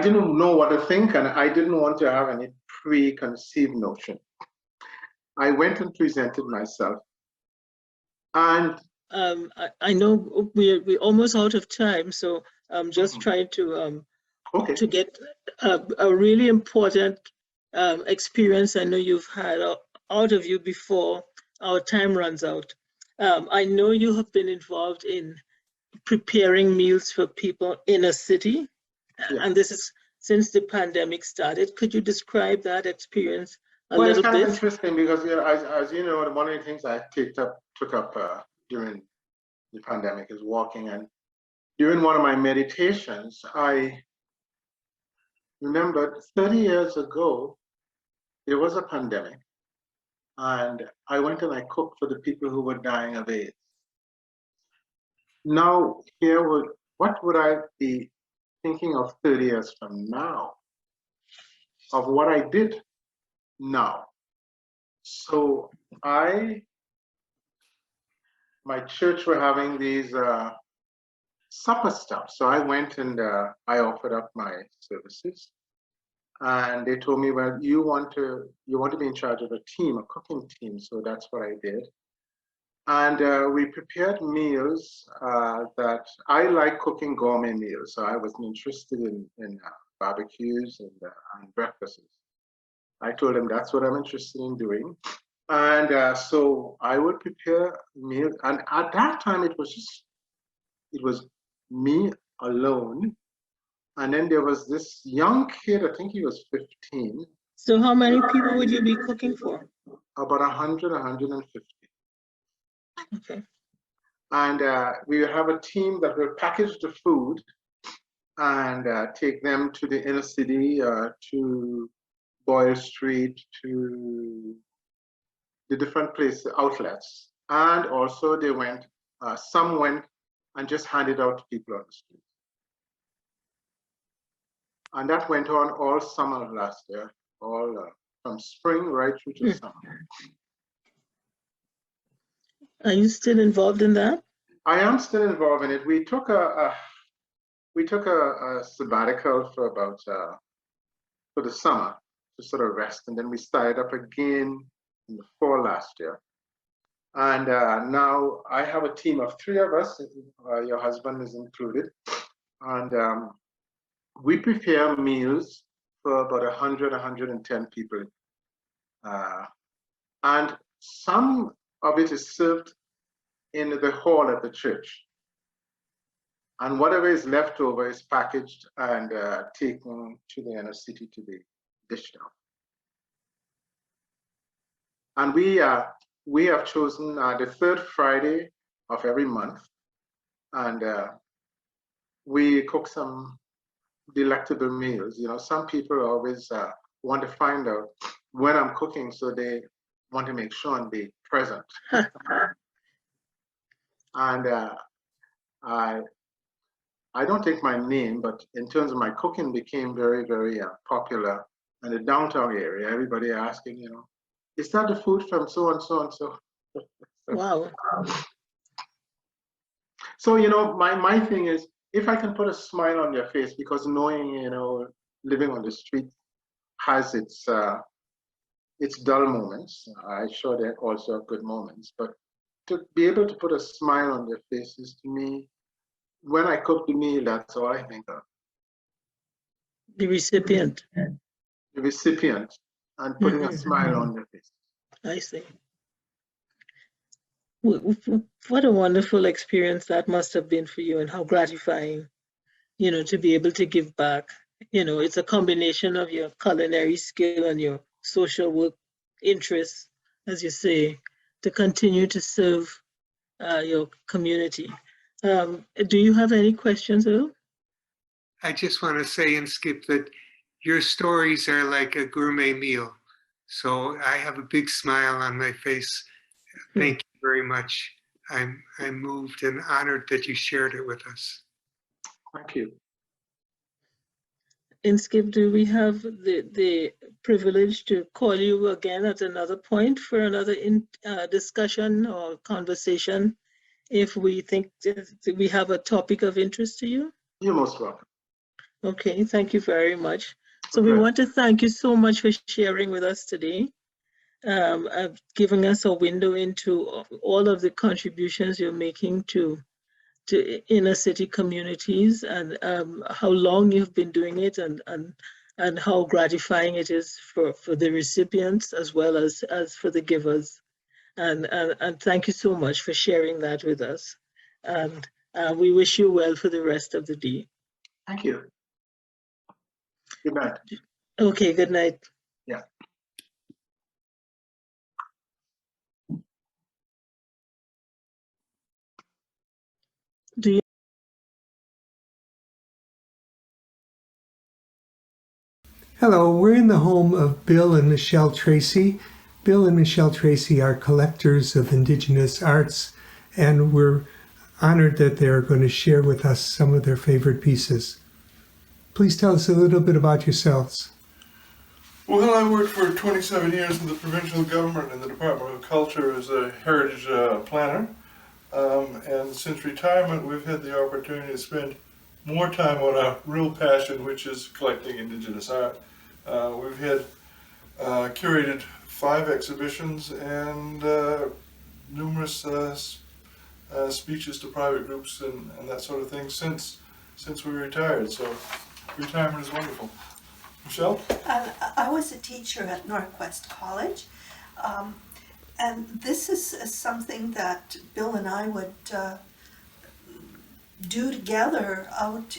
didn't know what to think, and I didn't want to have any preconceived notion. I went and presented myself, and I know we're almost out of time, so I'm just trying to to get a really important experience I know you've had out of you before our time runs out. I know you have been involved in preparing meals for people in a city, and this is since the pandemic started. Could you describe that experience a little bit? Well, it's kind of interesting because, as you know, one of the things I took up during the pandemic is walking. And during one of my meditations, I remembered 30 years ago, there was a pandemic. And I went and I cooked for the people who were dying of AIDS. Now, what would I be thinking of 30 years from now, of what I did now? So my church were having these supper stuff. So I went and I offered up my services. And they told me, well, you want to be in charge of a team, a cooking team. So that's what I did. And we prepared meals that I like cooking gourmet meals. So I was interested in barbecues and breakfasts. I told them that's what I'm interested in doing. And so I would prepare meals. And at that time, it was me alone. And then there was this young kid, I think he was 15, So how many people would you be cooking for? About 100, 150. Okay. And we have a team that will package the food and take them to the inner city, to Boyle Street, to the different places, outlets. And also they went, some went and just handed out to people on the street. And that went on all summer last year, all from spring right through to summer. Are you still involved in that? I am still involved in it. We took a sabbatical for about for the summer to sort of rest, and then we started up again in the fall last year. And now I have a team of 3 of us. Your husband is included, and we prepare meals for about 100, 110 people, and some of it is served in the hall at the church. And whatever is left over is packaged and taken to the inner city to be dished out. And we have chosen the 3rd Friday of every month, and we cook some delectable meals. You know, some people always want to find out when I'm cooking, so they want to make sure and be present. And I don't take my name, but in terms of my cooking became very, very popular in the downtown area. Everybody asking, you know, is that the food from so and so and so? Wow. So, you know, my thing is, if I can put a smile on your face, because knowing, you know, living on the street has its dull moments. I'm sure there are also good moments, but to be able to put a smile on their faces, to me, when I cook the meal, that's all I think of. The recipient. The recipient, and putting a smile on their face. I see. What a wonderful experience that must have been for you, and how gratifying, you know, to be able to give back. You know, it's a combination of your culinary skill and your social work interests, as you say, to continue to serve your community. Do you have any questions, Earl? I just want to say, Inskip, that your stories are like a gourmet meal. So I have a big smile on my face. Thank you very much. I'm moved and honored that you shared it with us. Thank you. Inskip, do we have the privilege to call you again at another point for another discussion or conversation if we think that we have a topic of interest to you? You're most welcome. Okay, thank you very much. So we want to thank you so much for sharing with us today, giving us a window into all of the contributions you're making to inner city communities, and how long you've been doing it, and how gratifying it is for the recipients as well as for the givers. And thank you so much for sharing that with us. And we wish you well for the rest of the day. Thank you. Good night. Okay, good night. Yeah. Do you? Hello, we're in the home of Bill and Michelle Tracy. Bill and Michelle Tracy are collectors of Indigenous arts, and we're honored that they're going to share with us some of their favorite pieces. Please tell us a little bit about yourselves. Well, I worked for 27 years in the provincial government in the Department of Culture as a heritage planner. And since retirement, we've had the opportunity to spend more time on our real passion, which is collecting Indigenous art. We've had curated 5 exhibitions and numerous speeches to private groups and that sort of thing since we retired. So retirement is wonderful. Michelle? I was a teacher at Northwest College, and this is something that Bill and I would do together out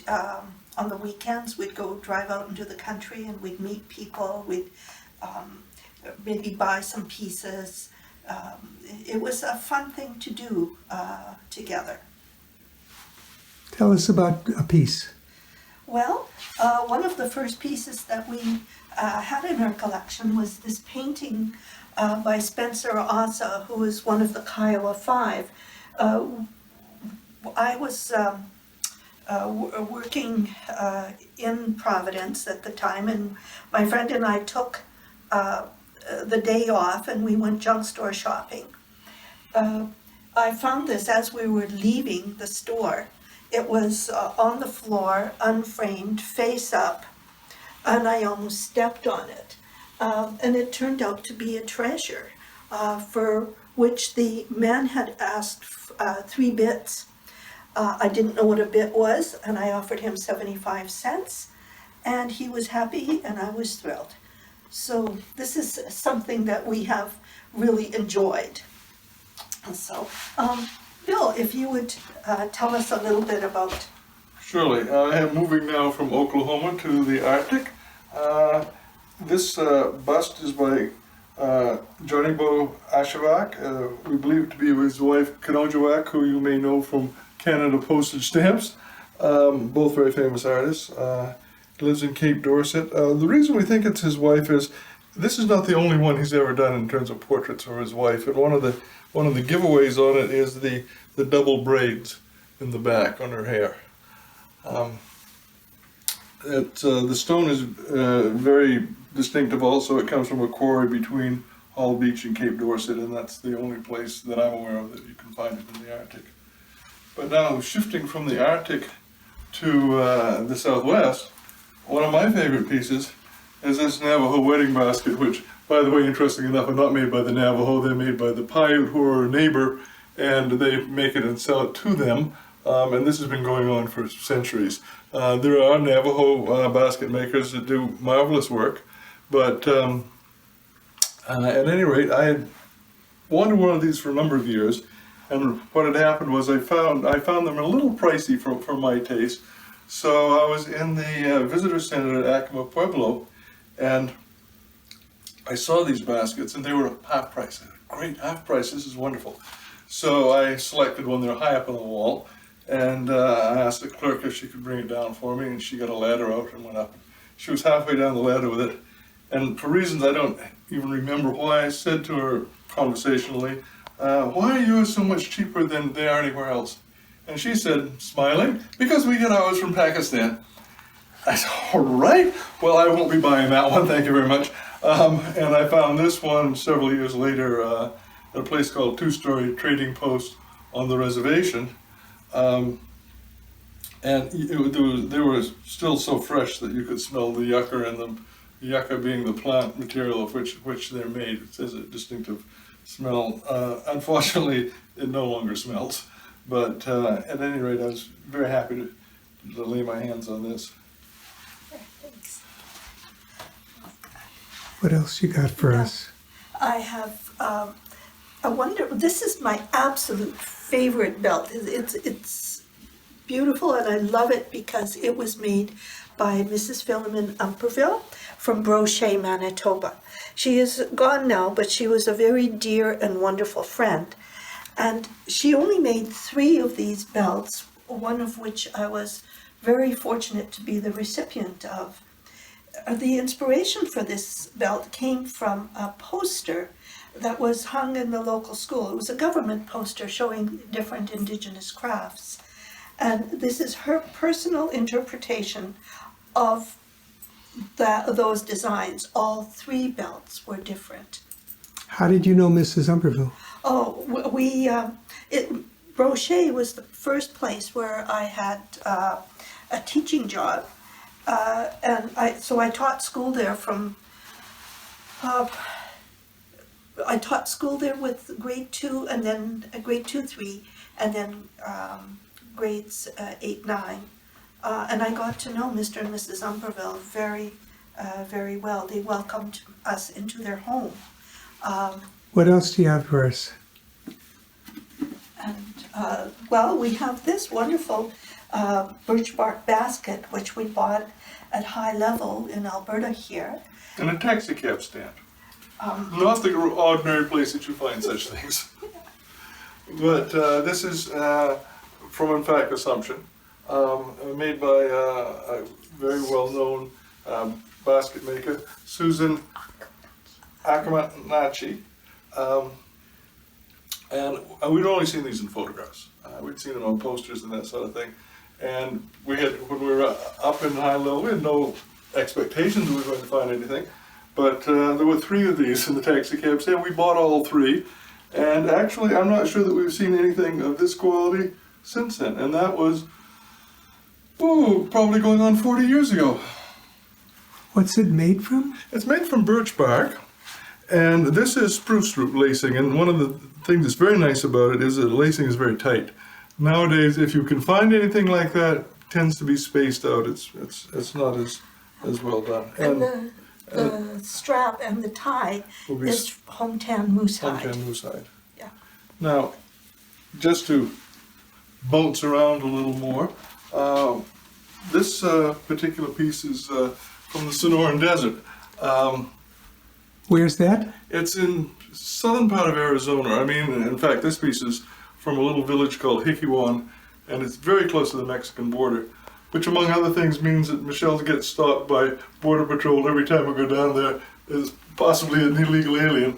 on the weekends. We'd go drive out into the country and we'd meet people. We'd maybe buy some pieces. It was a fun thing to do together. Tell us about a piece. Well, one of the first pieces that we had in our collection was this painting by Spencer Asa, who is one of the Kiowa Five. I was working in Providence at the time, and my friend and I took the day off and we went junk store shopping. I found this as we were leaving the store. It was on the floor, unframed, face up, and I almost stepped on it. And it turned out to be a treasure for which the man had asked 3 bits. I didn't know what a bit was, and I offered him 75 cents, and he was happy and I was thrilled. So this is something that we have really enjoyed. So, Bill, if you would tell us a little bit about. Surely. I am moving now from Oklahoma to the Arctic. This bust is by Johnny Bo Ashevak. We believe it to be his wife, Kanojawak, who you may know from Canada Postage Stamps. Both very famous artists. Lives in Cape Dorset. The reason we think it's his wife is this is not the only one he's ever done in terms of portraits of his wife. And one of the giveaways on it is the double braids in the back on her hair. The stone is very distinctive also. It comes from a quarry between Hall Beach and Cape Dorset, and that's the only place that I'm aware of that you can find it in the Arctic. But now, shifting from the Arctic to the Southwest, one of my favorite pieces is this Navajo wedding basket, which, by the way, interesting enough, are not made by the Navajo. They're made by the Paiute, who are a neighbor, and they make it and sell it to them. And this has been going on for centuries. There are Navajo basket makers that do marvelous work, but at any rate, I had wanted one of these for a number of years, and what had happened was I found them a little pricey for my taste. So I was in the visitor center at Acoma Pueblo, and I saw these baskets, and they were half price. Great, half price, this is wonderful. So I selected one, they're high up on the wall, and I asked the clerk if she could bring it down for me, and she got a ladder out and went up. She was halfway down the ladder with it, and for reasons I don't even remember why, I said to her conversationally, why are yours so much cheaper than they are anywhere else? And she said, smiling, because we get ours from Pakistan. I said, all right, well, I won't be buying that one, thank you very much. And I found this one several years later at a place called Two-Story Trading Post on the reservation. And they were still so fresh that you could smell the yucca in them, the yucca being the plant material of which they're made. It has a distinctive smell. Unfortunately, it no longer smells. But at any rate, I was very happy to lay my hands on this. Thanks. What else you got for us? I have this is my absolute favorite belt. It's beautiful, and I love it because it was made by Mrs. Philemon Umperville from Brochet, Manitoba. She is gone now, but she was a very dear and wonderful friend. And she only made 3 of these belts, one of which I was very fortunate to be the recipient of. The inspiration for this belt came from a poster that was hung in the local school. It was a government poster showing different Indigenous crafts. And this is her personal interpretation of those designs. All 3 belts were different. How did you know Mrs. Umperville? Oh, Brochet was the first place where I had a teaching job. And so I taught school there I taught school there with grade 2 and then grade 2, 3, and then grades 8, 9. And I got to know Mr. and Mrs. Umperville very, very well. They welcomed us into their home. What else do you have for us? And well, we have this wonderful birch bark basket, which we bought at High Level in Alberta here. And a taxi cab stand. Not the ordinary place that you find such things. But this is from, in fact, Assumption, made by a very well-known basket maker, Susan Akamatnachi. And we'd only seen these in photographs. We'd seen them on posters and that sort of thing. And we had, when we were up in High Level, we had no expectations we were going to find anything. But there were 3 of these in the taxi cab stand. We bought all 3. And actually, I'm not sure that we've seen anything of this quality since then. And that was, probably going on 40 years ago. What's it made from? It's made from birch bark. And this is spruce root lacing. And one of the things that's very nice about it is that the lacing is very tight. Nowadays, if you can find anything like that, it tends to be spaced out. It's not as well done. And the strap and the tie is hometown moose hide. Hometown moose hide. Yeah. Now, just to bounce around a little more, this particular piece is from the Sonoran Desert. Where's that? It's in southern part of Arizona. I mean, in fact, this piece is from a little village called Hikiwan, and it's very close to the Mexican border, which among other things means that Michelle gets stopped by Border Patrol every time we go down there as possibly an illegal alien.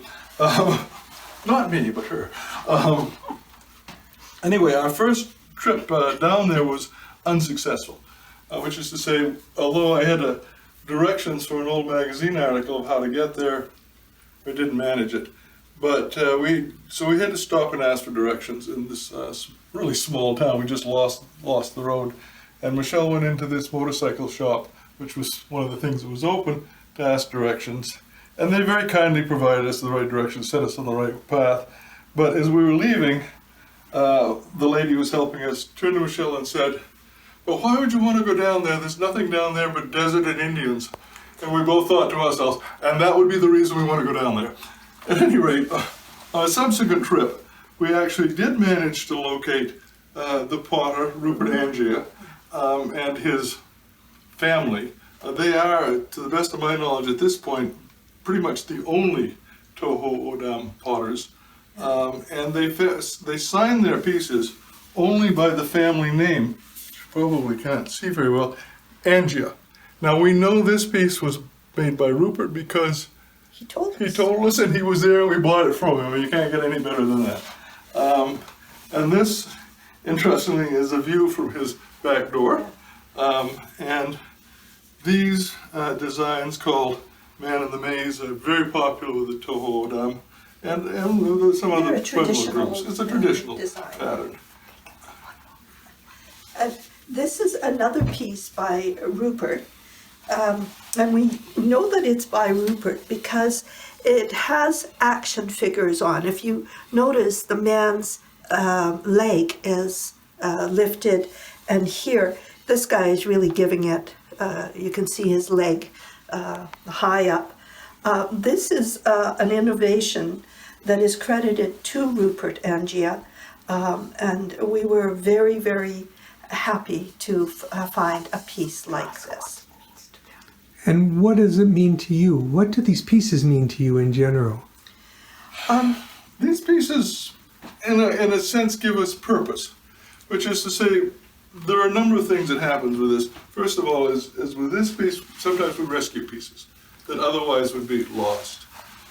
Not me, but her. Anyway, our first trip down there was unsuccessful, which is to say, although I had directions for an old magazine article of how to get there, we didn't manage it. But we had to stop and ask for directions in this really small town. We just lost the road. And Michelle went into this motorcycle shop, which was one of the things that was open, to ask directions. And they very kindly provided us the right directions, set us on the right path. But as we were leaving, the lady who was helping us turned to Michelle and said, "Well, why would you want to go down there? There's nothing down there but desert and Indians." And we both thought to ourselves, and that would be the reason we want to go down there. At any rate, on a subsequent trip, we actually did manage to locate the potter, Rupert Angier, and his family. They are, to the best of my knowledge at this point, pretty much the only Toho Odam potters. And they sign their pieces only by the family name, which you probably can't see very well, Angier. Now we know this piece was made by Rupert because he told us and he was there and we bought it from him. I mean, you can't get any better than that. And this, interestingly, is a view from his back door. And these designs called Man in the Maze are very popular with the Toho Odam and some other Pueblo groups. It's a traditional design. pattern. This is another piece by Rupert. And we know that it's by Rupert because it has action figures on. If you notice, the man's leg is lifted, and here, this guy is really giving it, you can see his leg high up. This is an innovation that is credited to Rupert Angier, and we were very, very happy to find a piece like this. And what does it mean to you? What do these pieces mean to you in general? These pieces, in a sense, give us purpose, which is to say, there are a number of things that happen with this. First of all, is with this piece, sometimes we rescue pieces that otherwise would be lost.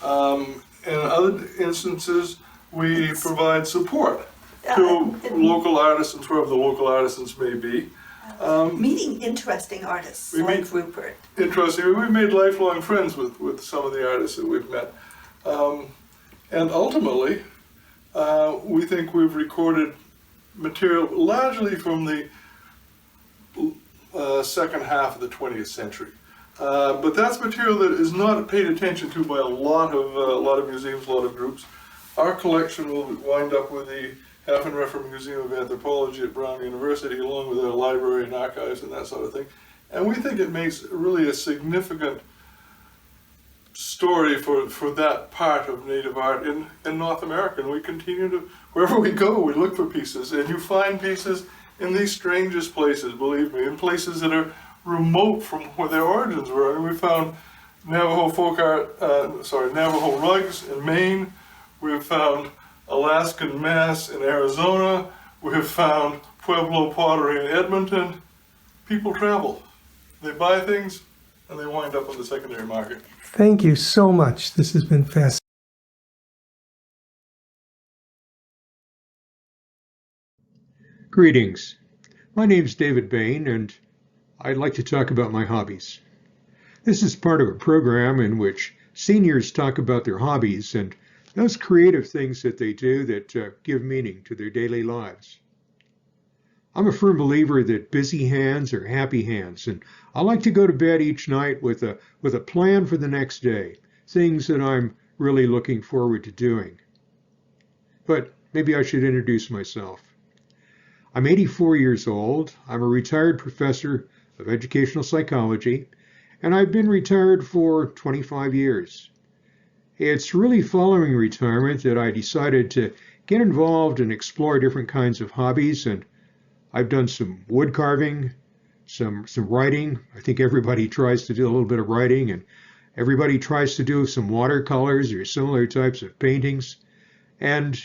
In other instances, we provide support to local artisans, wherever the local artisans may be. Meeting interesting artists like Rupert. Interesting. We've made lifelong friends with some of the artists that we've met. And ultimately, we think we've recorded material largely from the second half of the 20th century. But that's material that is not paid attention to by a lot of museums, a lot of groups. Our collection will wind up with the Hafen-Refer Museum of Anthropology at Brown University, along with our library and archives and that sort of thing. And we think it makes really a significant story for that part of Native art in North America. And we continue to, wherever we go, we look for pieces. And you find pieces in these strangest places, believe me, in places that are remote from where their origins were. I mean, we found Navajo Navajo rugs in Maine. We've found Alaskan mass in Arizona. We have found Pueblo pottery in Edmonton. People travel. They buy things and they wind up on the secondary market. Thank you so much. This has been fascinating. Greetings. My name's David Baine, and I'd like to talk about my hobbies. This is part of a program in which seniors talk about their hobbies and those creative things that they do that give meaning to their daily lives. I'm a firm believer that busy hands are happy hands, and I like to go to bed each night with a plan for the next day, things that I'm really looking forward to doing. But maybe I should introduce myself. I'm 84 years old. I'm a retired professor of educational psychology, and I've been retired for 25 years. It's really following retirement that I decided to get involved and explore different kinds of hobbies, and I've done some wood carving, some writing. I think everybody tries to do a little bit of writing, and everybody tries to do some watercolors or similar types of paintings, and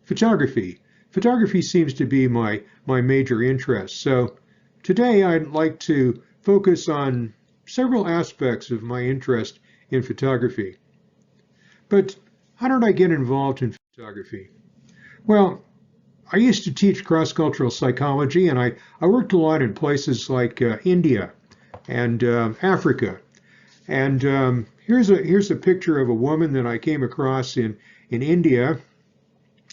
photography. Photography seems to be my major interest. So today I'd like to focus on several aspects of my interest in photography. But how did I get involved in photography? Well, I used to teach cross-cultural psychology, and I worked a lot in places like India and Africa. And here's a picture of a woman that I came across in India.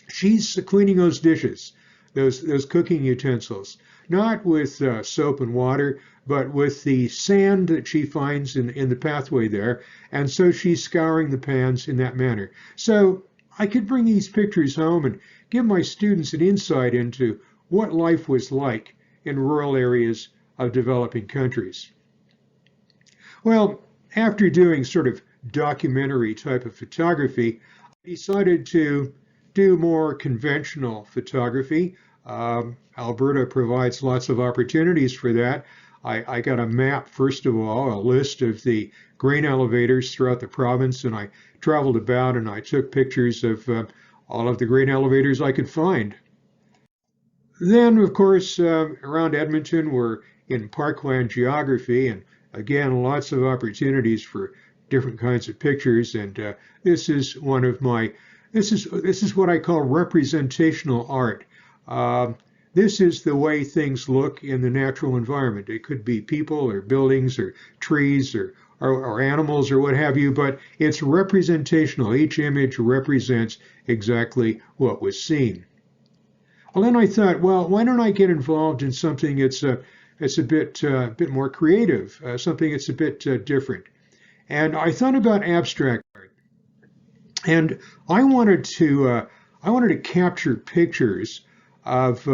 She's cleaning those dishes, those cooking utensils, not with soap and water, but with the sand that she finds in the pathway there. And so she's scouring the pans in that manner. So I could bring these pictures home and give my students an insight into what life was like in rural areas of developing countries. Well, after doing sort of documentary type of photography, I decided to do more conventional photography. Alberta provides lots of opportunities for that. I got a map, first of all, a list of the grain elevators throughout the province, and I traveled about and I took pictures of all of the grain elevators I could find. Then, of course, around Edmonton, we're in parkland geography, and again, lots of opportunities for different kinds of pictures, and this is one of my This is what I call representational art. This is the way things look in the natural environment. It could be people or buildings or trees or animals or what have you, but it's representational. Each image represents exactly what was seen. Well, then I thought, well, why don't I get involved in something that's a bit more creative, something that's a bit different. And I thought about abstract art. And I wanted to capture pictures of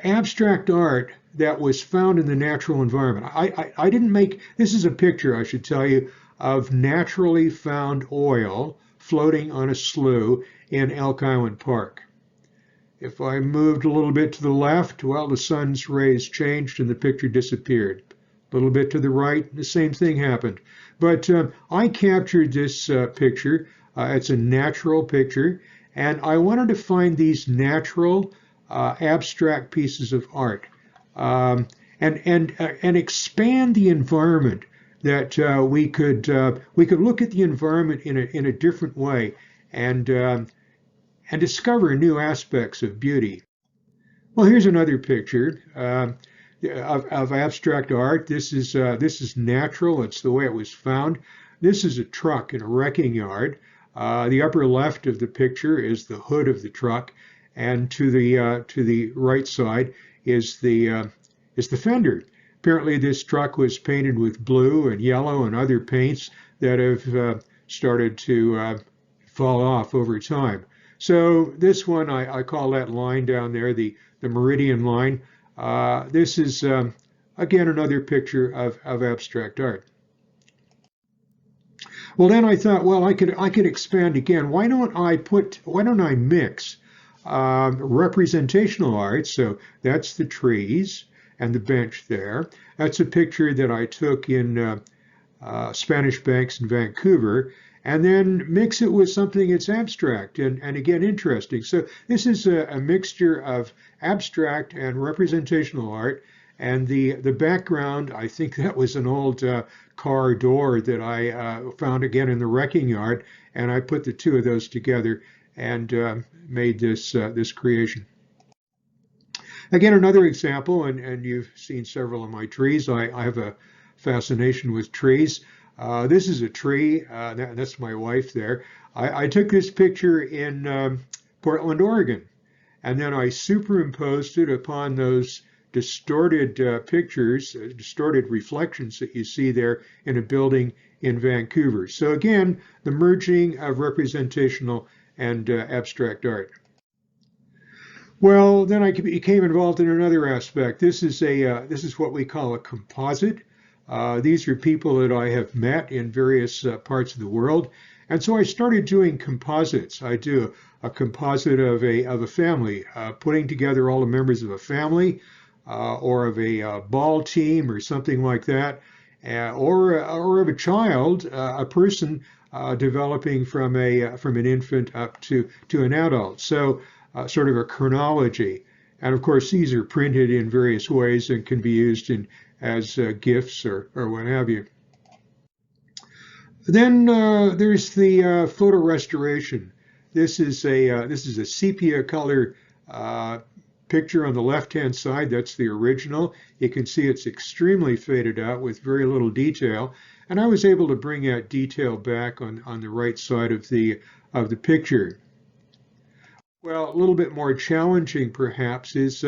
abstract art that was found in the natural environment. I didn't make, this is a picture, I should tell you, of naturally found oil floating on a slough in Elk Island Park. If I moved a little bit to the left, well, the sun's rays changed and the picture disappeared. A little bit to the right, the same thing happened. But I captured this picture. It's a natural picture, and I wanted to find these natural abstract pieces of art and expand the environment, that we could look at the environment in a different way and discover new aspects of beauty. Well, here's another picture of abstract art. This is natural. It's the way it was found. This is a truck in a wrecking yard. The upper left of the picture is the hood of the truck, and to the right side is the fender. Apparently, this truck was painted with blue and yellow and other paints that have started to fall off over time. So this one, I call that line down there the meridian line. This is again another picture of abstract art. Well, then I thought, well, I could expand again. Why don't I mix representational art. So that's the trees and the bench there. That's a picture that I took in Spanish Banks in Vancouver, and then mix it with something that's abstract and again interesting. So this is a mixture of abstract and representational art. And the background, I think that was an old car door that I found again in the wrecking yard, and I put the two of those together and made this creation. Again, another example, and you've seen several of my trees. I have a fascination with trees. This is a tree. That's my wife there. I took this picture in Portland, Oregon, and then I superimposed it upon those distorted pictures, distorted reflections that you see there in a building in Vancouver. So again, the merging of representational and abstract art. Well, then I became involved in another aspect. This is what we call a composite. These are people that I have met in various parts of the world, and so I started doing composites. I do a composite of a family, putting together all the members of a family, or of a ball team or something like that, or of a child, a person developing from an infant up to an adult. So sort of a chronology. And of course, these are printed in various ways and can be used as gifts or what have you. Then there's the photo restoration. This is a sepia color picture on the left-hand side. That's the original. You can see it's extremely faded out with very little detail. And I was able to bring that detail back on the right side of the picture. Well, a little bit more challenging perhaps is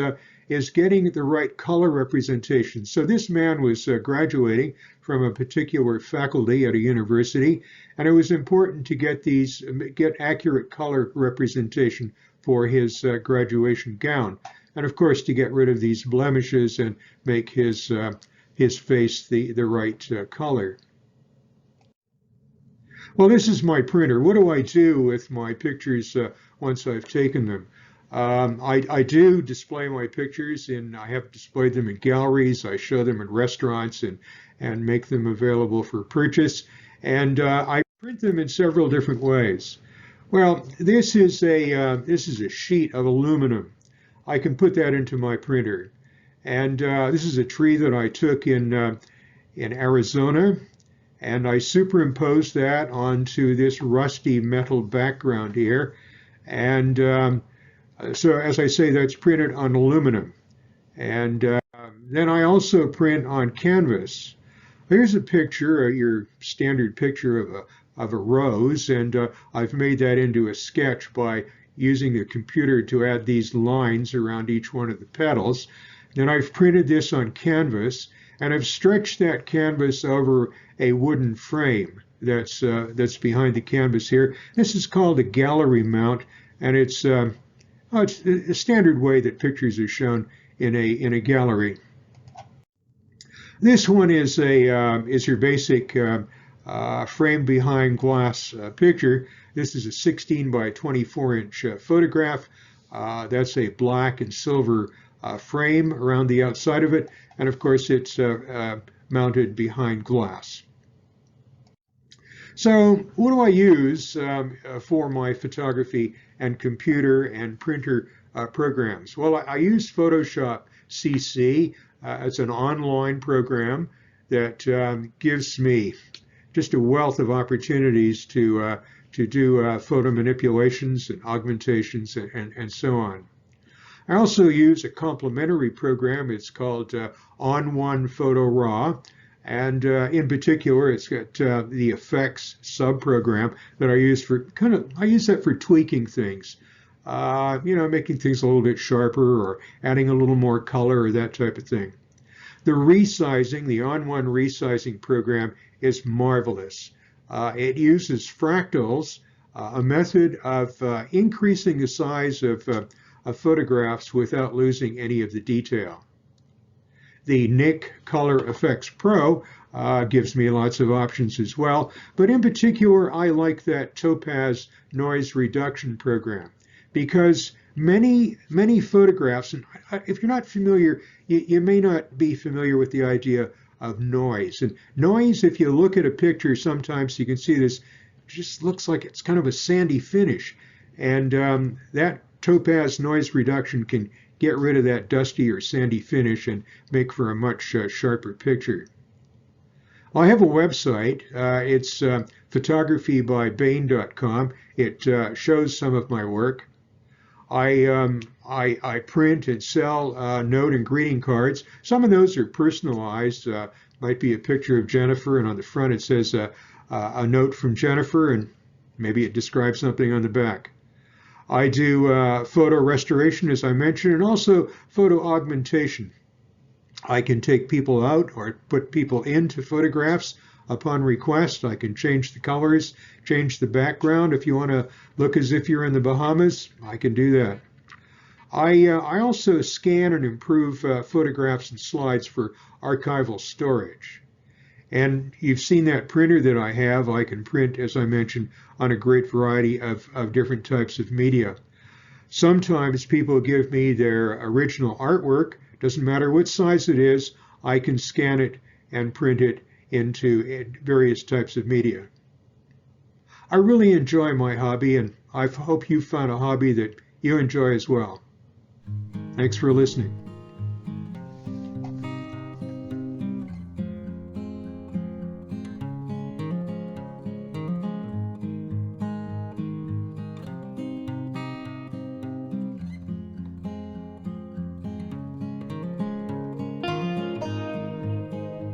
getting the right color representation. So this man was graduating from a particular faculty at a university, and it was important to get accurate color representation for his graduation gown, and of course to get rid of these blemishes and make his face the right color. Well, this is my printer. What do I do with my pictures once I've taken them? I do display my pictures, and I have displayed them in galleries. I show them in restaurants and make them available for purchase. And I print them in several different ways. Well, this is a sheet of aluminum. I can put that into my printer. And this is a tree that I took in Arizona, and I superimposed that onto this rusty metal background here. And so, as I say, that's printed on aluminum. And then I also print on canvas. Here's a picture, your standard picture of a rose, and I've made that into a sketch by using the computer to add these lines around each one of the petals. Then I've printed this on canvas, and I've stretched that canvas over a wooden frame that's behind the canvas here. This is called a gallery mount, and it's a standard way that pictures are shown in a gallery. This one is your basic frame behind glass picture. This is a 16 by 24 inch photograph. That's a black and silver frame around the outside of it, and of course it's mounted behind glass. So what do I use for my photography and computer and printer programs? Well, I use Photoshop CC. It's an online program that gives me just a wealth of opportunities to do photo manipulations and augmentations and so on. I also use a complementary program. It's called On1 Photo Raw. And in particular, it's got the effects sub-program that I use for tweaking things, making things a little bit sharper or adding a little more color or that type of thing. The resizing, the On1 resizing program is marvelous. It uses fractals, a method of increasing the size of photographs without losing any of the detail. The Nik Color Effects Pro gives me lots of options as well, but in particular, I like that Topaz noise reduction program because many photographs, and if you're not familiar, you may not be familiar with the idea of noise. And noise, if you look at a picture, sometimes you can see this, just looks like it's kind of a sandy finish. And that topaz noise reduction can get rid of that dusty or sandy finish and make for a much sharper picture. I have a website. It's photographybybaine.com. It shows some of my work. I print and sell note and greeting cards. Some of those are personalized. Might be a picture of Jennifer, and on the front it says a note from Jennifer, and maybe it describes something on the back. I do photo restoration, as I mentioned, and also photo augmentation. I can take people out or put people into photographs upon request. I can change the colors, change the background. If you want to look as if you're in the Bahamas, I can do that. I also scan and improve photographs and slides for archival storage. And you've seen that printer that I have. I can print, as I mentioned, on a great variety of different types of media. Sometimes people give me their original artwork. Doesn't matter what size it is, I can scan it and print it into various types of media. I really enjoy my hobby, and I hope you found a hobby that you enjoy as well. Thanks for listening.